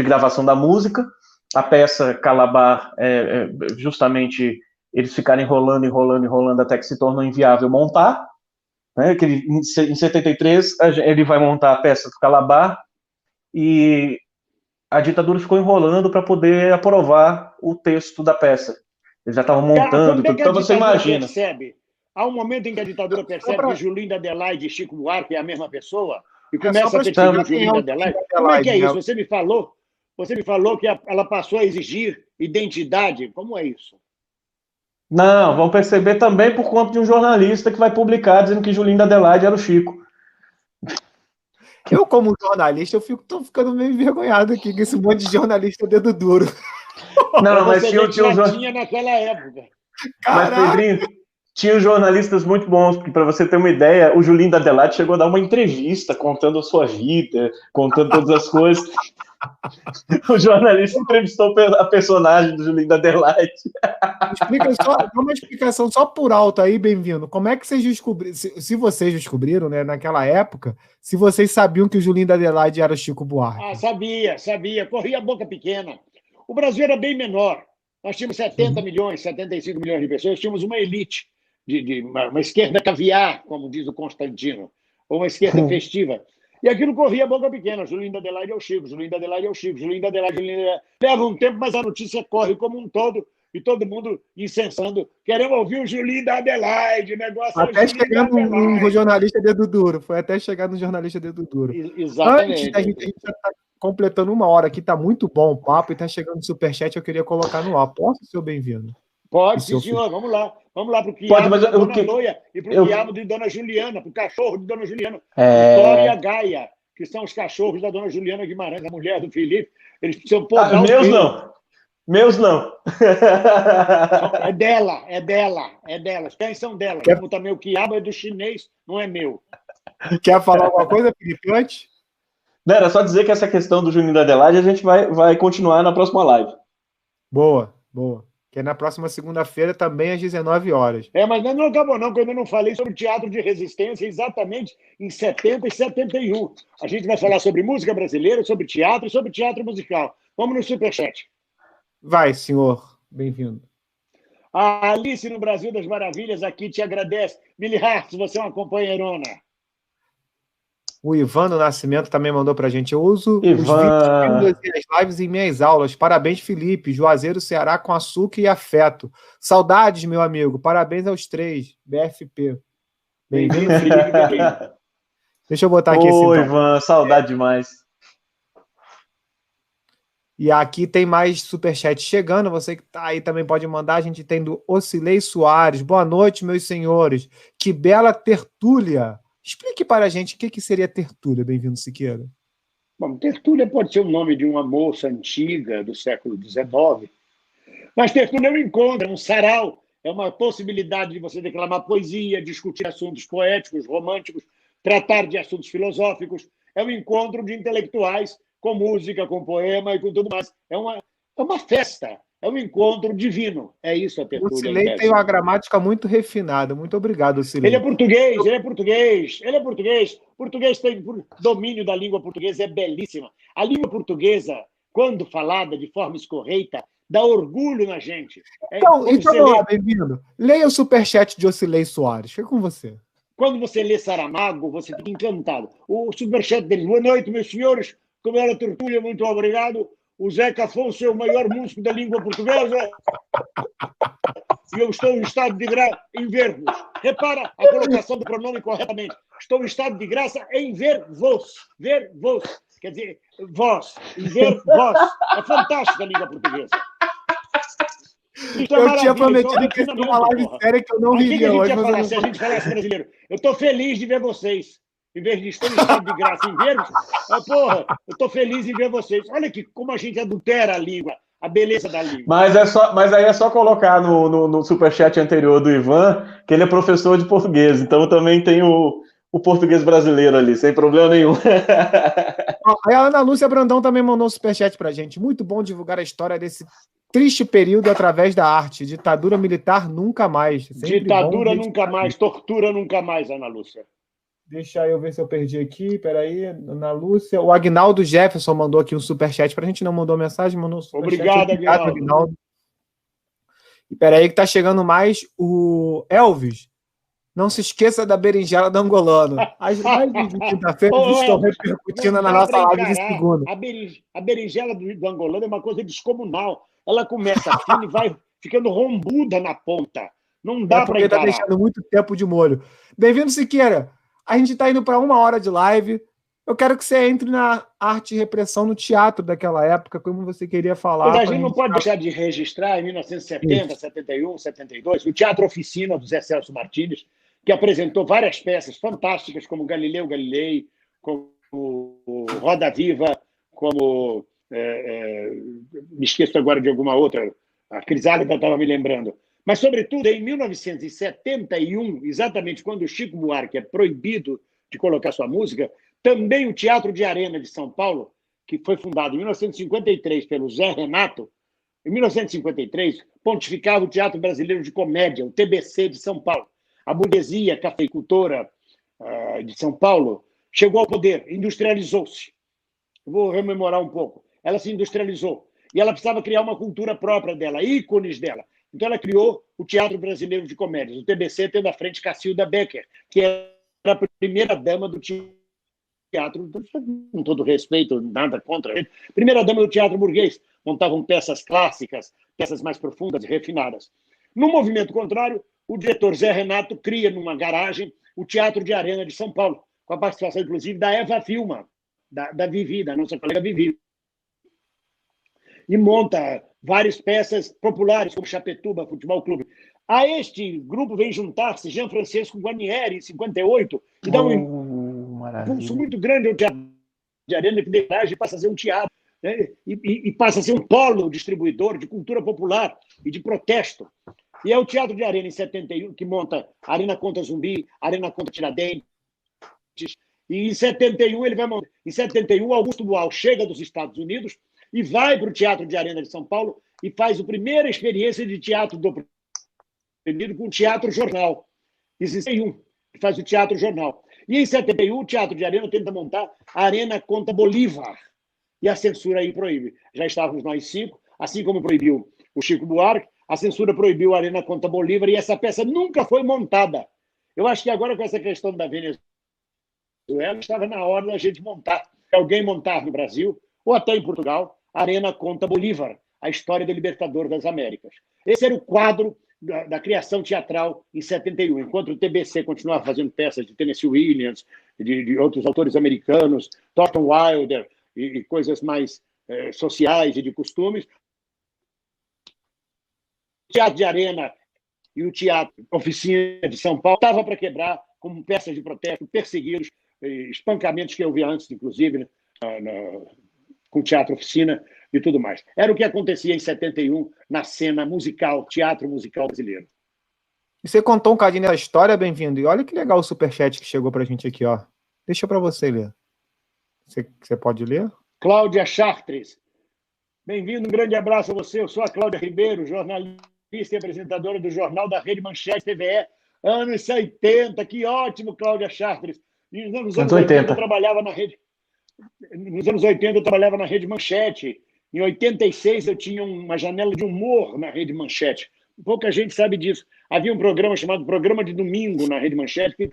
gravação da música. A peça Calabar, justamente, eles ficaram enrolando até que se tornou inviável montar, né? Em 73, ele vai montar a peça do Calabar, e a ditadura ficou enrolando para poder aprovar o texto da peça. Eles já estavam montando tudo, então você imagina. Há um momento em que a ditadura percebe que Julinho da Adelaide e Chico Buarque é a mesma pessoa e começa a perseguir o Julinho da Adelaide. Como é que é isso? Você me falou que ela passou a exigir identidade. Como é isso? Não, vão perceber também por conta de um jornalista que vai publicar dizendo que Julinho da Adelaide era o Chico. Eu, como jornalista, tô ficando meio envergonhado aqui com esse monte de jornalista dedo duro. Não, mas tinha naquela época. Mas, Pedrinho, tinha jornalistas muito bons, porque, para você ter uma ideia, o Julinho da Adelaide chegou a dar uma entrevista contando a sua vida, contando todas as coisas. O jornalista entrevistou a personagem do Julinho da Adelaide. Dá uma explicação só por alto aí, Bem-vindo. Como é que vocês descobriram, se vocês descobriram, né, naquela época, se vocês sabiam que o Julinho da Adelaide era o Chico Buarque? Sabia. Corria a boca pequena. O Brasil era bem menor. Nós tínhamos 70 milhões, 75 milhões de pessoas. Tínhamos uma elite, uma esquerda caviar, como diz o Constantino, ou uma esquerda festiva. E aquilo corria a boca pequena. Julinho da Adelaide é o Chico, Julinho da Adelaide é o Chico, Julinho da Adelaide. Leva um tempo, mas a notícia corre como um todo, e todo mundo incensando. Queremos ouvir o Julinho da Adelaide, negócio até chegando no jornalista dedo duro. Foi até chegar no jornalista dedo duro. Exatamente. Antes, a gente já está completando 1 hora aqui, está muito bom o papo, e está chegando no superchat, eu queria colocar no ar. Posso, seu Bem-vindo? Pode, sim, senhor. Vamos lá para o quiabo de Dona Loia e para o quiabo de Dona Juliana, para o cachorro de Dona Juliana. Vitória e a Gaia, que são os cachorros da Dona Juliana Guimarães, a mulher do Felipe. Eles precisam pôr. Meus não. É dela. Os cães são dela. Como também o quiabo é do chinês, não é meu. Quer falar alguma coisa, Felipe, antes? Não, era só dizer que essa questão do Juninho da Adelaide a gente vai continuar na próxima live. Boa. que é na próxima segunda-feira, também às 19 horas. Mas não acabou não, que eu ainda não falei sobre o Teatro de Resistência, exatamente em 70 e 71. A gente vai falar sobre música brasileira, sobre teatro e sobre teatro musical. Vamos no Superchat. Vai, senhor. Bem-vindo. A Alice no Brasil das Maravilhas aqui te agradece. Billy Hartz, você é uma companheirona. O Ivan do Nascimento também mandou pra gente. Eu uso Ivan. os vídeos e as lives em minhas aulas. Parabéns, Felipe. Juazeiro, Ceará, com açúcar e afeto. Saudades, meu amigo. Parabéns aos três. BFP. Bem-vindo, Felipe. Bem-vindo. Deixa eu botar aqui esse então. Ivan, saudade demais. E aqui tem mais superchat chegando. Você que tá aí também pode mandar. A gente tem do Ocilei Soares. Boa noite, meus senhores. Que bela tertúlia. Explique para a gente o que seria tertúlia, bem-vindo, Siqueira. Bom, tertúlia pode ser o nome de uma moça antiga do século XIX, mas tertúlia é um encontro, é um sarau, é uma possibilidade de você declamar poesia, discutir assuntos poéticos, românticos, tratar de assuntos filosóficos. É um encontro de intelectuais com música, com poema e com tudo mais. É uma festa. É um encontro divino. É isso a tertúlia. O Cilei tem uma gramática muito refinada. Muito obrigado, Cilei. Ele é português. Português tem domínio da língua portuguesa, é belíssima. A língua portuguesa, quando falada de forma escorreita, dá orgulho na gente. Então vamos lá, bem-vindo. Leia o superchat de Ocilei Soares. Fica com você. Quando você lê Saramago, você fica encantado. O superchat dele. Boa noite, meus senhores. Como era a tertúlia, muito obrigado. O Zeca Afonso é o maior músico da língua portuguesa e eu estou em estado de graça em ver-vos. Repara a colocação do pronome corretamente. Estou em estado de graça em ver-vos. Ver-vos. Quer dizer, vós. Em ver-vós. É fantástica a língua portuguesa. Eu tinha prometido que ia uma live séria que eu não viria hoje. Se a gente falasse brasileiro, eu estou feliz de ver vocês. Em vez de estar em estado de graça em ver-vos, eu estou feliz em ver vocês. Olha como a gente adultera a língua, a beleza da língua. Mas aí é só colocar no superchat anterior do Ivan que ele é professor de português, então também tem o português brasileiro ali, sem problema nenhum. A Ana Lúcia Brandão também mandou um superchat pra gente. Muito bom divulgar a história desse triste período através da arte. Ditadura militar nunca mais. Ditadura nunca mais, tortura nunca mais, Ana Lúcia. Deixa eu ver se eu perdi aqui. Peraí, Ana Lúcia. O Agnaldo Jefferson mandou aqui um superchat pra gente. Não mandou mensagem, mandou um superchat. Obrigado, Agnaldo. E peraí que tá chegando mais o Elvis. Não se esqueça da berinjela do angolano. As lives de quinta-feira estão repercutindo na nossa live de segunda. A berinjela do angolano é uma coisa descomunal. Ela começa fina e vai ficando rombuda na ponta. Não dá para encarar. Tá deixando muito tempo de molho. Bem-vindo, Siqueira. A gente está indo para 1 hora de live. Eu quero que você entre na arte e repressão no teatro daquela época, como você queria falar. A gente não pode deixar de registrar, em 1970, 71, 72, o Teatro Oficina do Zé Celso Martins, que apresentou várias peças fantásticas, como Galileu Galilei, como Roda Viva, como... me esqueço agora de alguma outra. A Crisálida estava me lembrando. Mas, sobretudo, em 1971, exatamente quando o Chico Buarque é proibido de colocar sua música, também o Teatro de Arena de São Paulo, que foi fundado em 1953 pelo Zé Renato, em 1953, pontificava o Teatro Brasileiro de Comédia, o TBC de São Paulo. A burguesia cafeicultora de São Paulo chegou ao poder, industrializou-se. Vou rememorar um pouco. Ela se industrializou. E ela precisava criar uma cultura própria dela, ícones dela. Então, ela criou o Teatro Brasileiro de Comédias, o TBC, tendo à frente Cacilda Becker, que era a primeira-dama do teatro, com todo respeito, nada contra ele, primeira-dama do teatro burguês. Montavam peças clássicas, peças mais profundas e refinadas. No movimento contrário, o diretor Zé Renato cria, numa garagem, o Teatro de Arena de São Paulo, com a participação, inclusive, da Eva Vilma, da Vivi, da nossa colega Vivi. E monta várias peças populares, como Chapetuba Futebol Clube. A este grupo vem juntar-se Jean Francesco Guarnieri, em 58, e dá um impulso muito grande ao Teatro de Arena, que depois passa a ser um teatro, né? E passa a ser um polo distribuidor de cultura popular e de protesto. E é o Teatro de Arena, em 71, que monta Arena Conta Zumbi, Arena Conta Tiradentes. E em 71, ele vai montar. Em 71, Augusto Boal chega dos Estados Unidos e vai para o Teatro de Arena de São Paulo e faz a primeira experiência de teatro do oprimido com o Teatro Jornal. Existe um que faz o Teatro Jornal. E em 71, o Teatro de Arena tenta montar a Arena Conta Bolívar. E a censura aí proíbe. Já estávamos nós 5, assim como proibiu o Chico Buarque, a censura proibiu a Arena Conta Bolívar e essa peça nunca foi montada. Eu acho que agora, com essa questão da Venezuela, estava na hora da gente montar, alguém montar no Brasil, ou até em Portugal, a Arena Conta Bolívar, a história do libertador das Américas. Esse era o quadro da criação teatral em 71, enquanto o TBC continuava fazendo peças de Tennessee Williams, de outros autores americanos, Thornton Wilder e coisas mais sociais e de costumes. O Teatro de Arena e o Teatro Oficina de São Paulo estava para quebrar como peças de protesto, perseguidos, espancamentos que eu vi antes, inclusive, né, com o Teatro Oficina e tudo mais. Era o que acontecia em 71 na cena musical, teatro musical brasileiro. E você contou um cadinho da história, bem-vindo. E olha que legal o superchat que chegou para a gente aqui, ó. Deixa para você ler. Você pode ler? Cláudia Chartres. Bem-vindo, um grande abraço a você. Eu sou a Cláudia Ribeiro, jornalista e apresentadora do Jornal da Rede Manchete TVE, anos 80. Que ótimo, Cláudia Chartres. Nos anos 80 eu trabalhava na rede. Nos anos 80 eu trabalhava na Rede Manchete. Em 86 eu tinha uma janela de humor na Rede Manchete. Pouca gente sabe disso. Havia um programa chamado Programa de Domingo na Rede Manchete que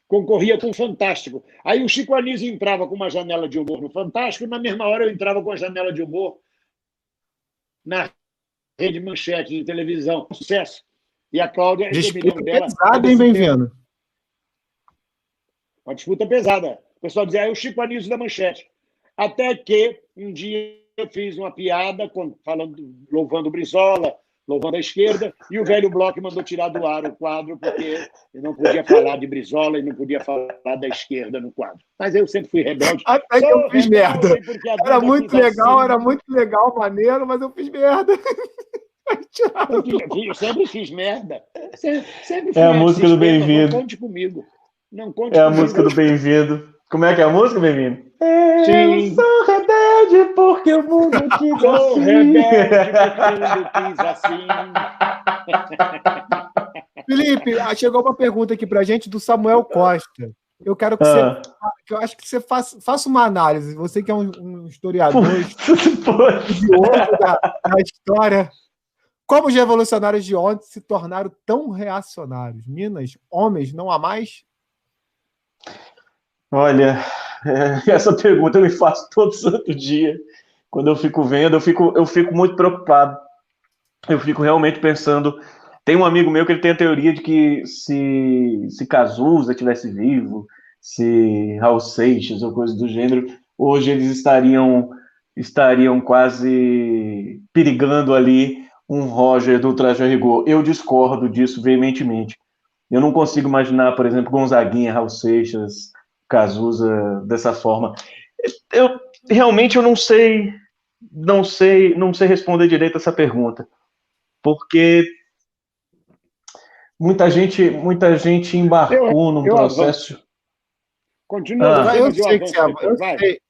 concorria com o Fantástico. Aí o Chico Anísio entrava com uma janela de humor no Fantástico e na mesma hora eu entrava com a janela de humor na Rede Manchete de televisão. Sucesso. E a Cláudia... Disputa pesada, hein, bem-vindo? Uma disputa pesada. O pessoal dizia, é o Chico Anísio da Manchete. Até que um dia eu fiz uma piada louvando o Brizola, louvando a esquerda, e o velho Bloch mandou tirar do ar o quadro, porque eu não podia falar de Brizola e não podia falar da esquerda no quadro. Mas eu sempre fui rebelde. Até que eu fiz merda. Era muito legal, maneiro, mas eu fiz merda. Eu sempre fiz merda. Sempre fui a música do Bem-vindo. Não conte comigo. Não conte comigo. A música do Bem-vindo. Como é que é a música, Bem-vindo? Eu sou rebelde porque o mundo quis assim. Sou rebelde porque o mundo quis assim. Felipe, chegou uma pergunta aqui pra gente do Samuel Costa. Eu quero que eu acho que você faça uma análise. Você que é um historiador estudioso da história. Como os revolucionários de ontem se tornaram tão reacionários? Minas, homens, não há mais? Olha, essa pergunta eu me faço todo santo dia. Quando eu fico vendo, eu fico muito preocupado. Eu fico realmente pensando... Tem um amigo meu que ele tem a teoria de que se Cazuza estivesse vivo, se Raul Seixas ou coisa do gênero, hoje eles estariam quase perigando ali um Roger do Traje a Rigor. Eu discordo disso veementemente. Eu não consigo imaginar, por exemplo, Gonzaguinha, Raul Seixas, Cazuza dessa forma. Realmente eu não sei responder direito essa pergunta, porque muita gente embarcou num processo. Continua. Eu sei que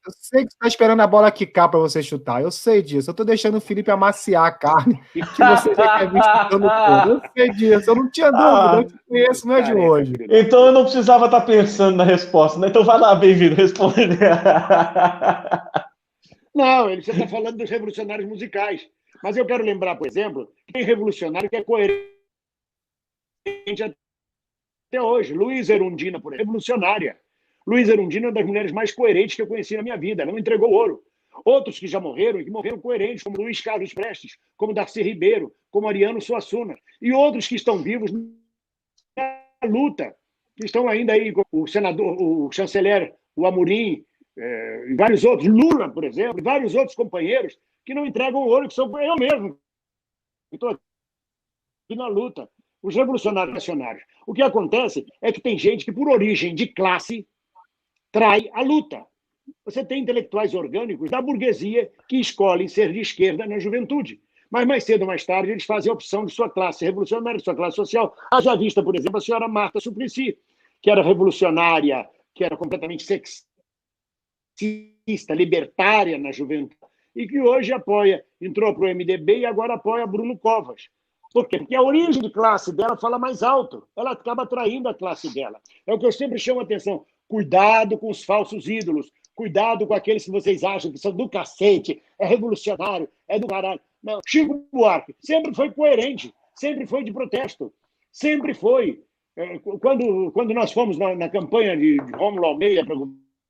você está esperando a bola quicar para você chutar. Eu sei disso. Eu estou deixando o Felipe amaciar a carne que você já quer vir chutando todo. Eu sei disso. Eu não tinha dúvida. Eu te conheço, não é de hoje. Então eu não precisava estar pensando na resposta, né? Então vai lá, bem-vindo, responder. Não, você está falando dos revolucionários musicais. Mas eu quero lembrar, por exemplo, que tem revolucionário que é coerente até hoje. Luiz Erundina, por exemplo, revolucionária. Luiz Erundina é uma das mulheres mais coerentes que eu conheci na minha vida. Ela não entregou ouro. Outros que já morreram e que morreram coerentes, como Luiz Carlos Prestes, como Darcy Ribeiro, como Ariano Suassuna. E outros que estão vivos na luta, que estão ainda aí, como o senador, o chanceler, o Amorim, e vários outros, Lula, por exemplo, e vários outros companheiros que não entregam ouro, que sou eu mesmo. Estou aqui na luta. Os revolucionários nacionais. O que acontece é que tem gente que, por origem de classe, trai a luta. Você tem intelectuais orgânicos da burguesia que escolhem ser de esquerda na juventude. Mas mais cedo ou mais tarde eles fazem a opção de sua classe revolucionária, de sua classe social. Haja vista, por exemplo, a senhora Marta Suplicy, que era revolucionária, que era completamente sexista, libertária na juventude, e que hoje apoia, entrou para o MDB e agora apoia Bruno Covas. Por quê? Porque a origem de classe dela fala mais alto, ela acaba atraindo a classe dela. É o que eu sempre chamo a atenção. Cuidado com os falsos ídolos, cuidado com aqueles que vocês acham que são do cacete, é revolucionário, é do caralho. Não, Chico Buarque sempre foi coerente, sempre foi de protesto, sempre foi. Quando nós fomos na campanha de Rômulo Almeida para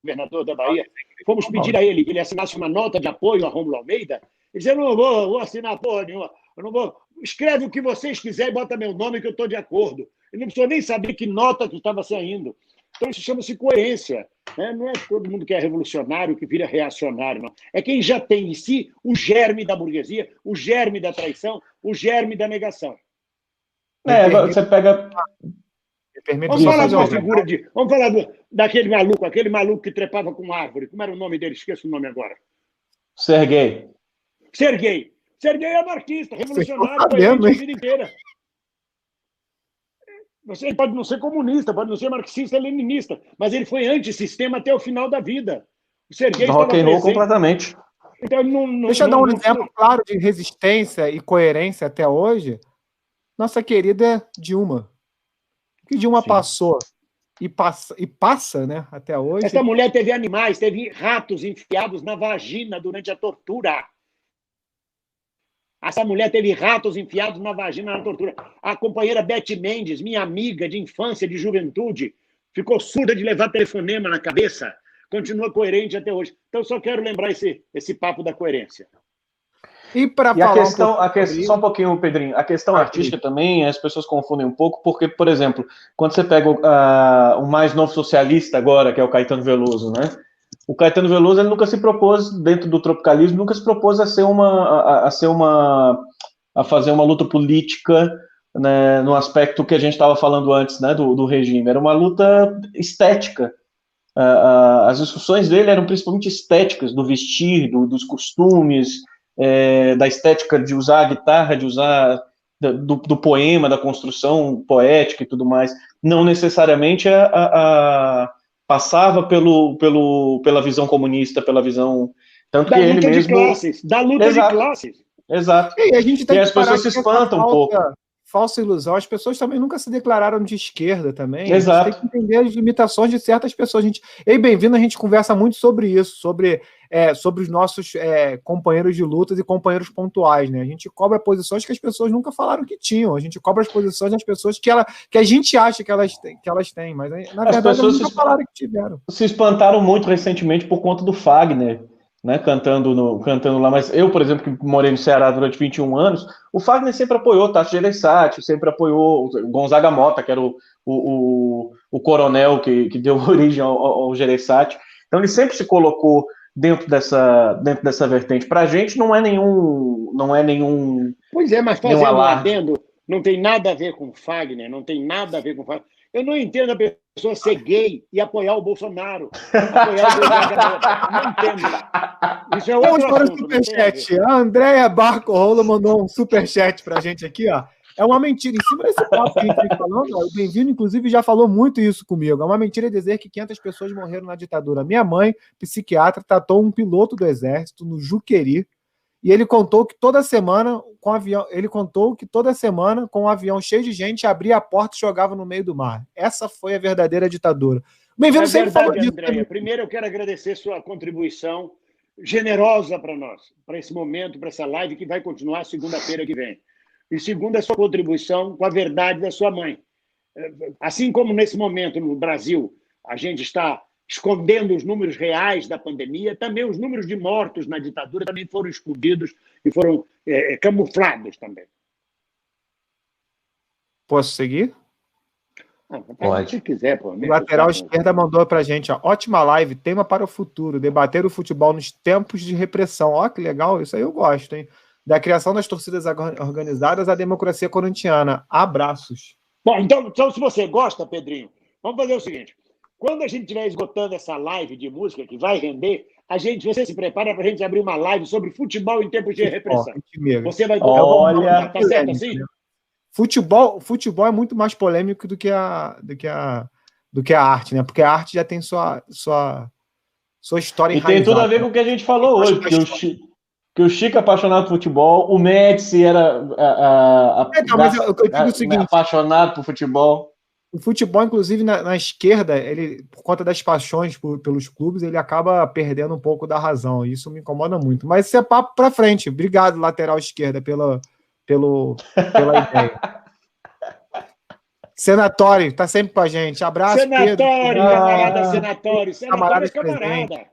governador da Bahia, fomos pedir a ele que ele assinasse uma nota de apoio a Rômulo Almeida, ele disse, eu não vou assinar porra nenhuma, eu não vou... Escreve o que vocês quiserem e bota meu nome que eu estou de acordo. Ele não precisou nem saber que nota que estava saindo. Então, isso chama-se coerência. Né? Não é todo mundo que é revolucionário que vira reacionário, não. É quem já tem em si o germe da burguesia, o germe da traição, o germe da negação. Você pega... Vamos falar de uma figura de... Vamos falar daquele maluco, aquele maluco que trepava com árvore. Como era o nome dele? Esqueço o nome agora. Serguei é anarquista, revolucionário, coerente a vida inteira. Você pode não ser comunista, pode não ser marxista, leninista, mas ele foi antissistema até o final da vida. O Serguei estava presente. Completamente. Então, deixa eu dar um exemplo claro de resistência e coerência até hoje. Nossa querida Dilma. O que Dilma passou e passa, né, até hoje. Essa mulher teve animais, teve ratos enfiados na vagina durante a tortura. Essa mulher teve ratos enfiados na vagina na tortura. A companheira Beth Mendes, minha amiga de infância, de juventude, ficou surda de levar telefonema na cabeça, continua coerente até hoje. Então, só quero lembrar esse papo da coerência. E a questão, só um pouquinho, Pedrinho, a questão artística também, as pessoas confundem um pouco, porque, por exemplo, quando você pega o mais novo socialista agora, que é o Caetano Veloso, né? O Caetano Veloso, ele nunca se propôs, dentro do tropicalismo, nunca se propôs a fazer uma luta política, né, no aspecto que a gente estava falando antes, né, do regime. Era uma luta estética. As discussões dele eram principalmente estéticas, do vestir, dos costumes, da estética de usar a guitarra, de usar do poema, da construção poética e tudo mais. Não necessariamente passava pela visão comunista, pela visão... Tanto da que ele mesmo... Da luta de classes. Exato. E a gente tem as pessoas se espantam um pouco. Falsa ilusão. As pessoas também nunca se declararam de esquerda também. Exato. A gente tem que entender as limitações de certas pessoas. Bem-vindo, a gente conversa muito sobre isso, sobre os nossos companheiros de lutas e companheiros pontuais, né? A gente cobra posições que as pessoas nunca falaram que tinham. A gente cobra as posições das pessoas que a gente acha que elas têm, mas na verdade elas nunca falaram que tiveram. Se espantaram muito recentemente por conta do Fagner, né, cantando lá, mas eu, por exemplo, que morei no Ceará durante 21 anos, o Fagner sempre apoiou Tasso Gereissati, sempre apoiou o Gonzaga Mota, que era o coronel que deu origem ao Gereissati. Então ele sempre se colocou dentro dessa vertente. Para a gente não é nenhum. Pois é, mas fazendo um adendo, não tem nada a ver com Fagner, não tem nada a ver com Fagner. Eu não entendo a pessoa ser gay e apoiar o Bolsonaro. Apoiar o Bolsonaro. Não entendo. Isso é outro Vamos para o assunto, superchat. A Andréia Barco Rolo mandou um superchat pra gente aqui, ó. É uma mentira. Em cima desse papo que a gente vem falando, ó, o Bem-vindo, inclusive, já falou muito isso comigo. É uma mentira dizer que 500 pessoas morreram na ditadura. Minha mãe, psiquiatra, tratou um piloto do Exército no Juqueri. E ele contou que toda semana, com um avião cheio de gente, abria a porta e jogava no meio do mar. Essa foi a verdadeira ditadura. Bem-vindo, sempre falou disso. Andréia, primeiro eu quero agradecer sua contribuição generosa para nós, para esse momento, para essa live que vai continuar segunda-feira que vem. E segundo, a sua contribuição com a verdade da sua mãe. Assim como nesse momento no Brasil a gente está escondendo os números reais da pandemia, também os números de mortos na ditadura também foram escondidos e foram camuflados também. Posso seguir? Pode. Se quiser, pô. O lateral esquerda mandou pra gente, ó, ótima live, tema para o futuro, debater o futebol nos tempos de repressão. Ó, que legal, isso aí eu gosto, hein? Da criação das torcidas organizadas à democracia corintiana. Abraços. Bom, então se você gosta, Pedrinho, vamos fazer o seguinte. Quando a gente estiver esgotando essa live de música que vai render, você se prepara para a gente abrir uma live sobre futebol em tempos de repressão. Você vai... Olha, tá certo assim? Futebol é muito mais polêmico do que a arte, né? Porque a arte já tem sua história enraizada. E tem tudo a ver com o que a gente falou hoje. que o Chico é apaixonado por futebol, o Médici era mas eu digo o seguinte, apaixonado por futebol. O futebol, inclusive, na esquerda, ele, por conta das paixões pelos clubes, ele acaba perdendo um pouco da razão. Isso me incomoda muito. Mas isso é papo para frente. Obrigado, lateral esquerda, pela ideia. Senatório, está sempre com a gente. Abraço, Senatório, Pedro. Camarada Senatório. Senatório é camarada.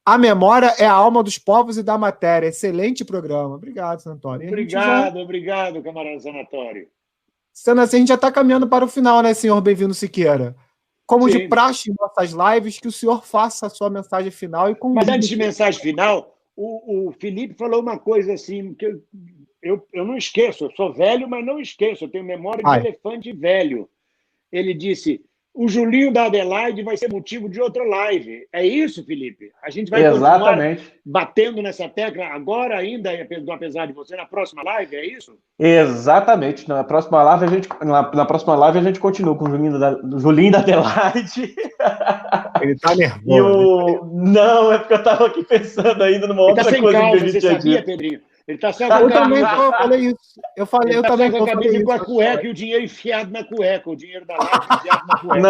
A memória é a alma dos povos e da matéria. Excelente programa. Obrigado, Senatório. Obrigado, camarada Senatório. Sendo assim, a gente já está caminhando para o final, né, senhor Bem-vindo Siqueira? Como de praxe em nossas lives, que o senhor faça a sua mensagem final. Mas antes de mensagem final, o Felipe falou uma coisa assim, que eu não esqueço, eu sou velho, mas não esqueço, eu tenho memória de elefante velho. Ele disse, o Julinho da Adelaide vai ser motivo de outra live. É isso, Felipe? A gente vai continuar batendo nessa tecla agora ainda, apesar de você, na próxima live, é isso? Exatamente. Na próxima live a gente continua com o Julinho da Adelaide. Ele tá nervoso. Não, é porque eu tava aqui pensando ainda numa outra coisa que a gente você sabia, Pedrinho? Ele tá só eu também falei isso. Eu também com a camisa com a cueca e o dinheiro enfiado na cueca. O dinheiro da live enfiado na cueca.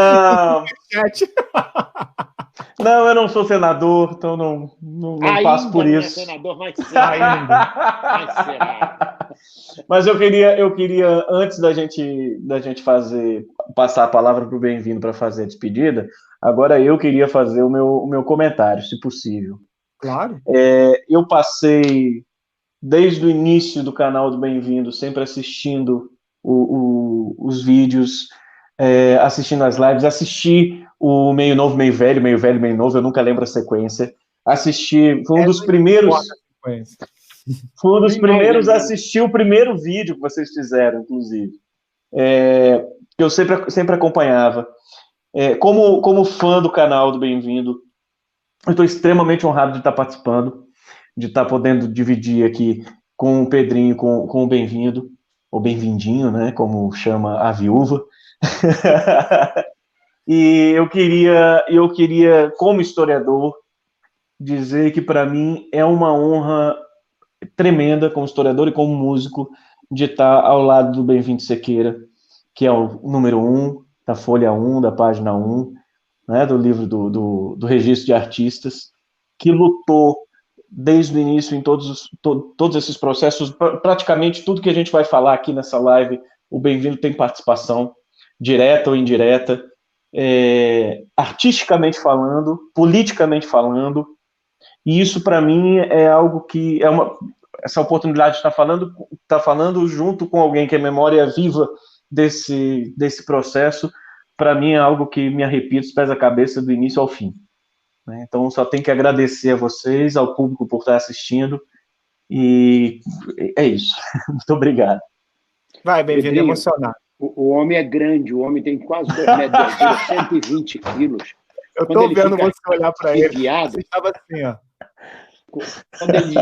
Não, eu não sou senador, então não passo por isso. Não é senador, mas será. Mas eu queria antes da gente passar a palavra para o Bem-vindo para fazer a despedida, agora eu queria fazer o meu comentário, se possível. Claro. Eu passei desde o início do canal do Bem-vindo, sempre assistindo os vídeos, assistindo as lives, assisti o Meio Novo, Meio Velho, Meio Velho, Meio Novo, eu nunca lembro a sequência. Assisti, foi um dos primeiros a assistir o primeiro vídeo que vocês fizeram, inclusive. Que eu sempre acompanhava. Como fã do canal do Bem-vindo, eu estou extremamente honrado de estar participando, de estar podendo dividir aqui com o Pedrinho, com o Bem-vindo, ou Bem-vindinho, né, como chama a viúva. E eu queria, como historiador, dizer que para mim é uma honra tremenda, como historiador e como músico, de estar ao lado do Bem-vindo Sequeira, que é o número 1, da Folha 1, da página 1, né, do livro do Registro de Artistas, que lutou desde o início em todos esses processos. Praticamente tudo que a gente vai falar aqui nessa live, o Bem-vindo tem participação, direta ou indireta, artisticamente falando, politicamente falando, e isso para mim é algo que essa oportunidade de estar falando junto com alguém que é memória viva desse processo, para mim é algo que me arrepia dos pés à cabeça do início ao fim. Então, só tenho que agradecer a vocês, ao público por estar assistindo, e é isso. Muito obrigado. Vai, Bem-vindo, emocionado. O homem é grande, o homem tem quase 2 metros de altura, 120 quilos. Eu estou vendo você olhar para ele. Você estava assim, ó. Quando ele diz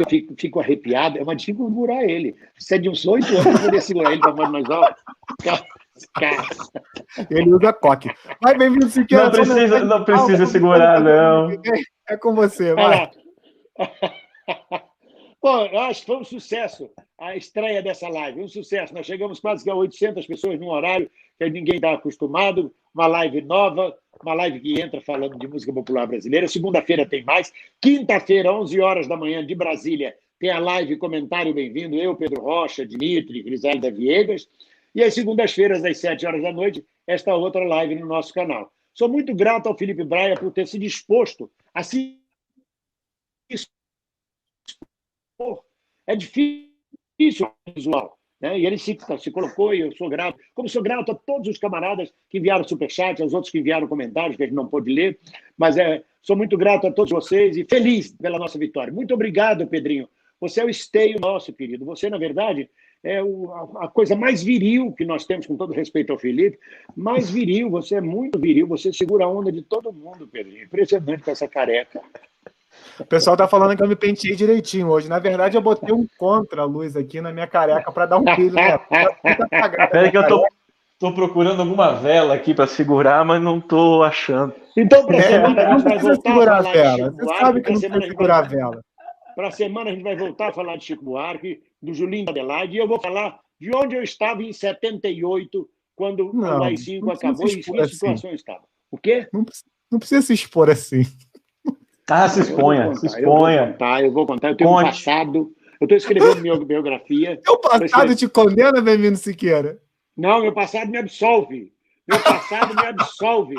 que eu fico arrepiado, é uma dificuldade segurar ele. Precisa de uns 8 anos para poder segurar ele para voz mais alto. Ele usa coque. Vai, Bem-vindo, Siqueira. Não precisa segurar, não. É com você, vai. Bom, eu acho que foi um sucesso a estreia dessa live. Um sucesso. Nós chegamos quase a 800 pessoas num horário que ninguém está acostumado. Uma live nova, uma live que entra falando de música popular brasileira. Segunda-feira tem mais. Quinta-feira, 11 horas da manhã, de Brasília, tem a live Comentário Bem-vindo. Eu, Pedro Rocha, Dimitri, Griselda Viegas. E às segundas-feiras, às 7 horas da noite, esta outra live no nosso canal. Sou muito grato ao Felipe Braia por ter se disposto a se expor. É difícil o visual, né? E ele se colocou, e eu sou grato. Como sou grato a todos os camaradas que enviaram superchat, aos outros que enviaram comentários, que a gente não pôde ler, mas sou muito grato a todos vocês e feliz pela nossa vitória. Muito obrigado, Pedrinho. Você é o esteio nosso, querido. Você, na verdade, é a coisa mais viril que nós temos, com todo respeito ao Felipe, mais viril, você é muito viril, você segura a onda de todo mundo, Pedrinho. Impressionante com essa careca. O pessoal tá falando que eu me penteei direitinho hoje. Na verdade, eu botei um contra-luz aqui na minha careca para dar um brilho. Peraí que eu tô procurando alguma vela aqui para segurar, mas não tô achando. Então, para semana, não precisa segurar a vela. Você sabe que não precisa segurar a vela. para a semana a gente vai voltar a falar de Chico Buarque, do Julinho da Adelaide, e eu vou falar de onde eu estava em 78, quando o AI-5 acabou e em que situação eu estava. O quê? Não precisa se expor assim. Ah, se exponha, se exponha. Eu vou contar. Eu tenho um passado. Eu estou escrevendo minha biografia. Teu passado te condena, Bem-vindo Siqueira? Não, meu passado me absolve. Meu passado me absolve.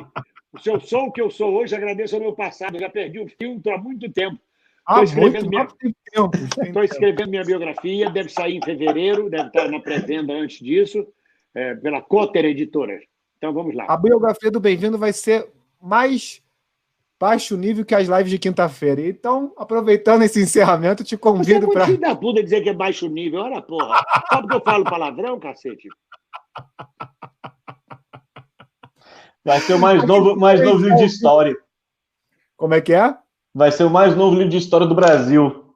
Se eu sou o que eu sou hoje, agradeço ao meu passado. Eu já perdi o filtro há muito tempo. Estou escrevendo minha biografia, deve sair em fevereiro, deve estar na pré-venda antes disso, pela Cotter Editora. Então vamos lá. A biografia do Bem-vindo vai ser mais baixo nível que as lives de quinta-feira. Então, aproveitando esse encerramento, te convido para... Você é muito filho da puta dizer que é baixo nível. Olha, porra. Sabe que eu falo palavrão, cacete? Vai ser o mais novo livro de história. Como é que é? Vai ser o mais novo livro de história do Brasil.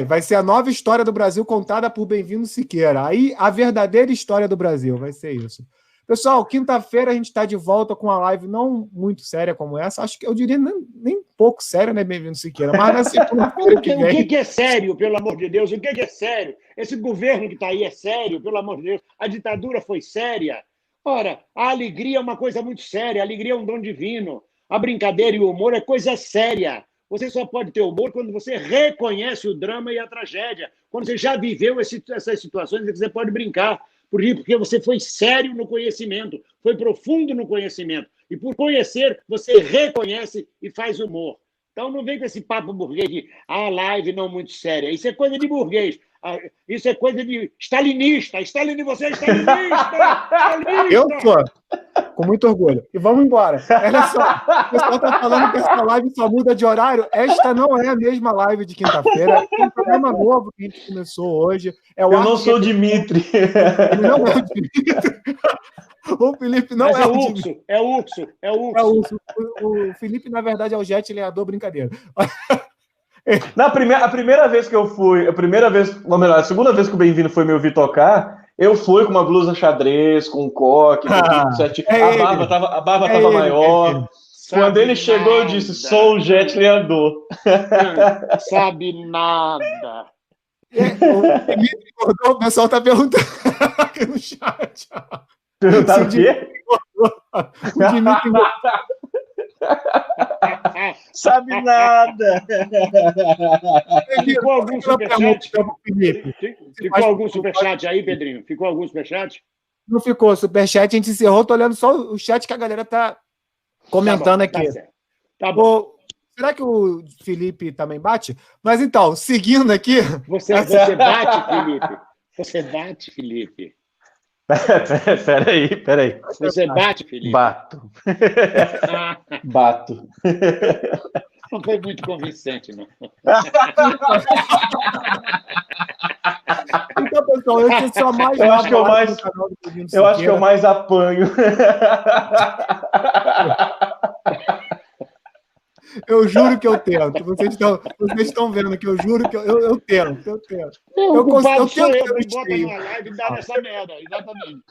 Vai ser a nova história do Brasil contada por Bem-vindo Siqueira. Aí, a verdadeira história do Brasil. Vai ser isso. Pessoal, quinta-feira a gente está de volta com uma live não muito séria como essa. Acho que eu diria nem pouco séria, né, Bem-vindo Siqueira? Mas na segunda-feira que vem... O que é sério, pelo amor de Deus? O que é sério? Esse governo que está aí é sério, pelo amor de Deus. A ditadura foi séria. Ora, a alegria é uma coisa muito séria. A alegria é um dom divino. A brincadeira e o humor é coisa séria. Você só pode ter humor quando você reconhece o drama e a tragédia. Quando você já viveu essas situações, você pode brincar. Porque você foi sério no conhecimento, foi profundo no conhecimento. E por conhecer, você reconhece e faz humor. Então não vem com esse papo burguês de live não muito séria. Isso é coisa de burguês. Isso é coisa de stalinista. Você é stalinista! Eu sou. Com muito orgulho. E vamos embora. Olha só, o pessoal está falando que essa live só muda de horário. Esta não é a mesma live de quinta-feira. É um programa novo que a gente começou hoje. Eu não sou o Dimitri. Ele não é o Dimitri. O Felipe não é o Dimitri. É o Urso. O Felipe, na verdade, é o jet lenhador, brincadeira. A primeira vez que eu fui, a segunda vez que o Bem-vindo foi me ouvir tocar, eu fui com uma blusa xadrez, com um coque, tudo certinho. A barba tava maior. Quando ele chegou, eu disse, sou o jet lenhador. Sabe nada. O pessoal tá perguntando aqui no chat. Perguntaram o quê? O Dimitri sabe nada. Ficou algum superchat? Ficou algum superchat aí, Pedrinho? Ficou algum superchat? Não ficou superchat, a gente encerrou. Tô olhando só o chat que a galera tá comentando aqui. Tá bom. Será que o Felipe também bate? Mas então, seguindo aqui... Você bate, Felipe? Você bate, Felipe? Peraí. Você bate, Felipe? Bato. Bato. Não foi muito convincente, não. Então, pessoal, eu sou mais... Eu acho que eu mais apanho. Eu juro que eu tento. Vocês estão vendo que eu juro que eu tento. Eu tento. Eu bota numa live e dá nessa merda. Exatamente.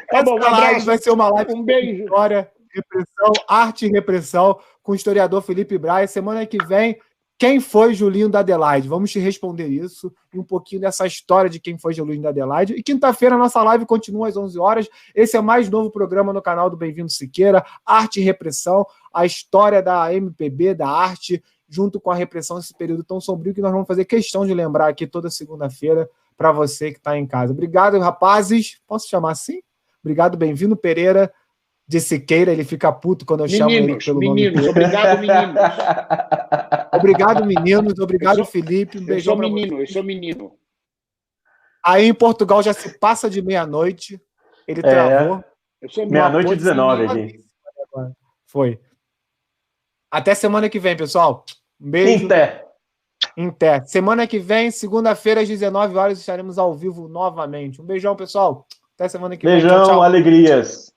Tá bom, essa live vai ser uma live um beijo. de história, repressão, arte e repressão com o historiador Felipe Braia. Semana que vem, quem foi Julinho da Adelaide? Vamos te responder isso e um pouquinho dessa história de quem foi Julinho da Adelaide. E quinta-feira a nossa live continua às 11 horas. Esse é o mais novo programa no canal do Bem-vindo Siqueira, Arte e Repressão, a história da MPB, da arte, junto com a repressão nesse período tão sombrio que nós vamos fazer questão de lembrar aqui toda segunda-feira para você que está em casa. Obrigado, rapazes. Posso chamar assim? Obrigado, Bem-vindo Pereira de Siqueira. Ele fica puto quando eu chamo ele pelo nome dele. Obrigado, meninos. Obrigado, meninos. Obrigado, Felipe. Um beijão pra você. Eu sou menino. Aí em Portugal já se passa de meia-noite. Ele travou. Meia-noite e 19 aqui. Foi. Até semana que vem, pessoal. Um beijo. Inter. Semana que vem, segunda-feira, às 19 horas, estaremos ao vivo novamente. Um beijão, pessoal. Até semana que vem. Beijão, tchau, tchau. Alegrias.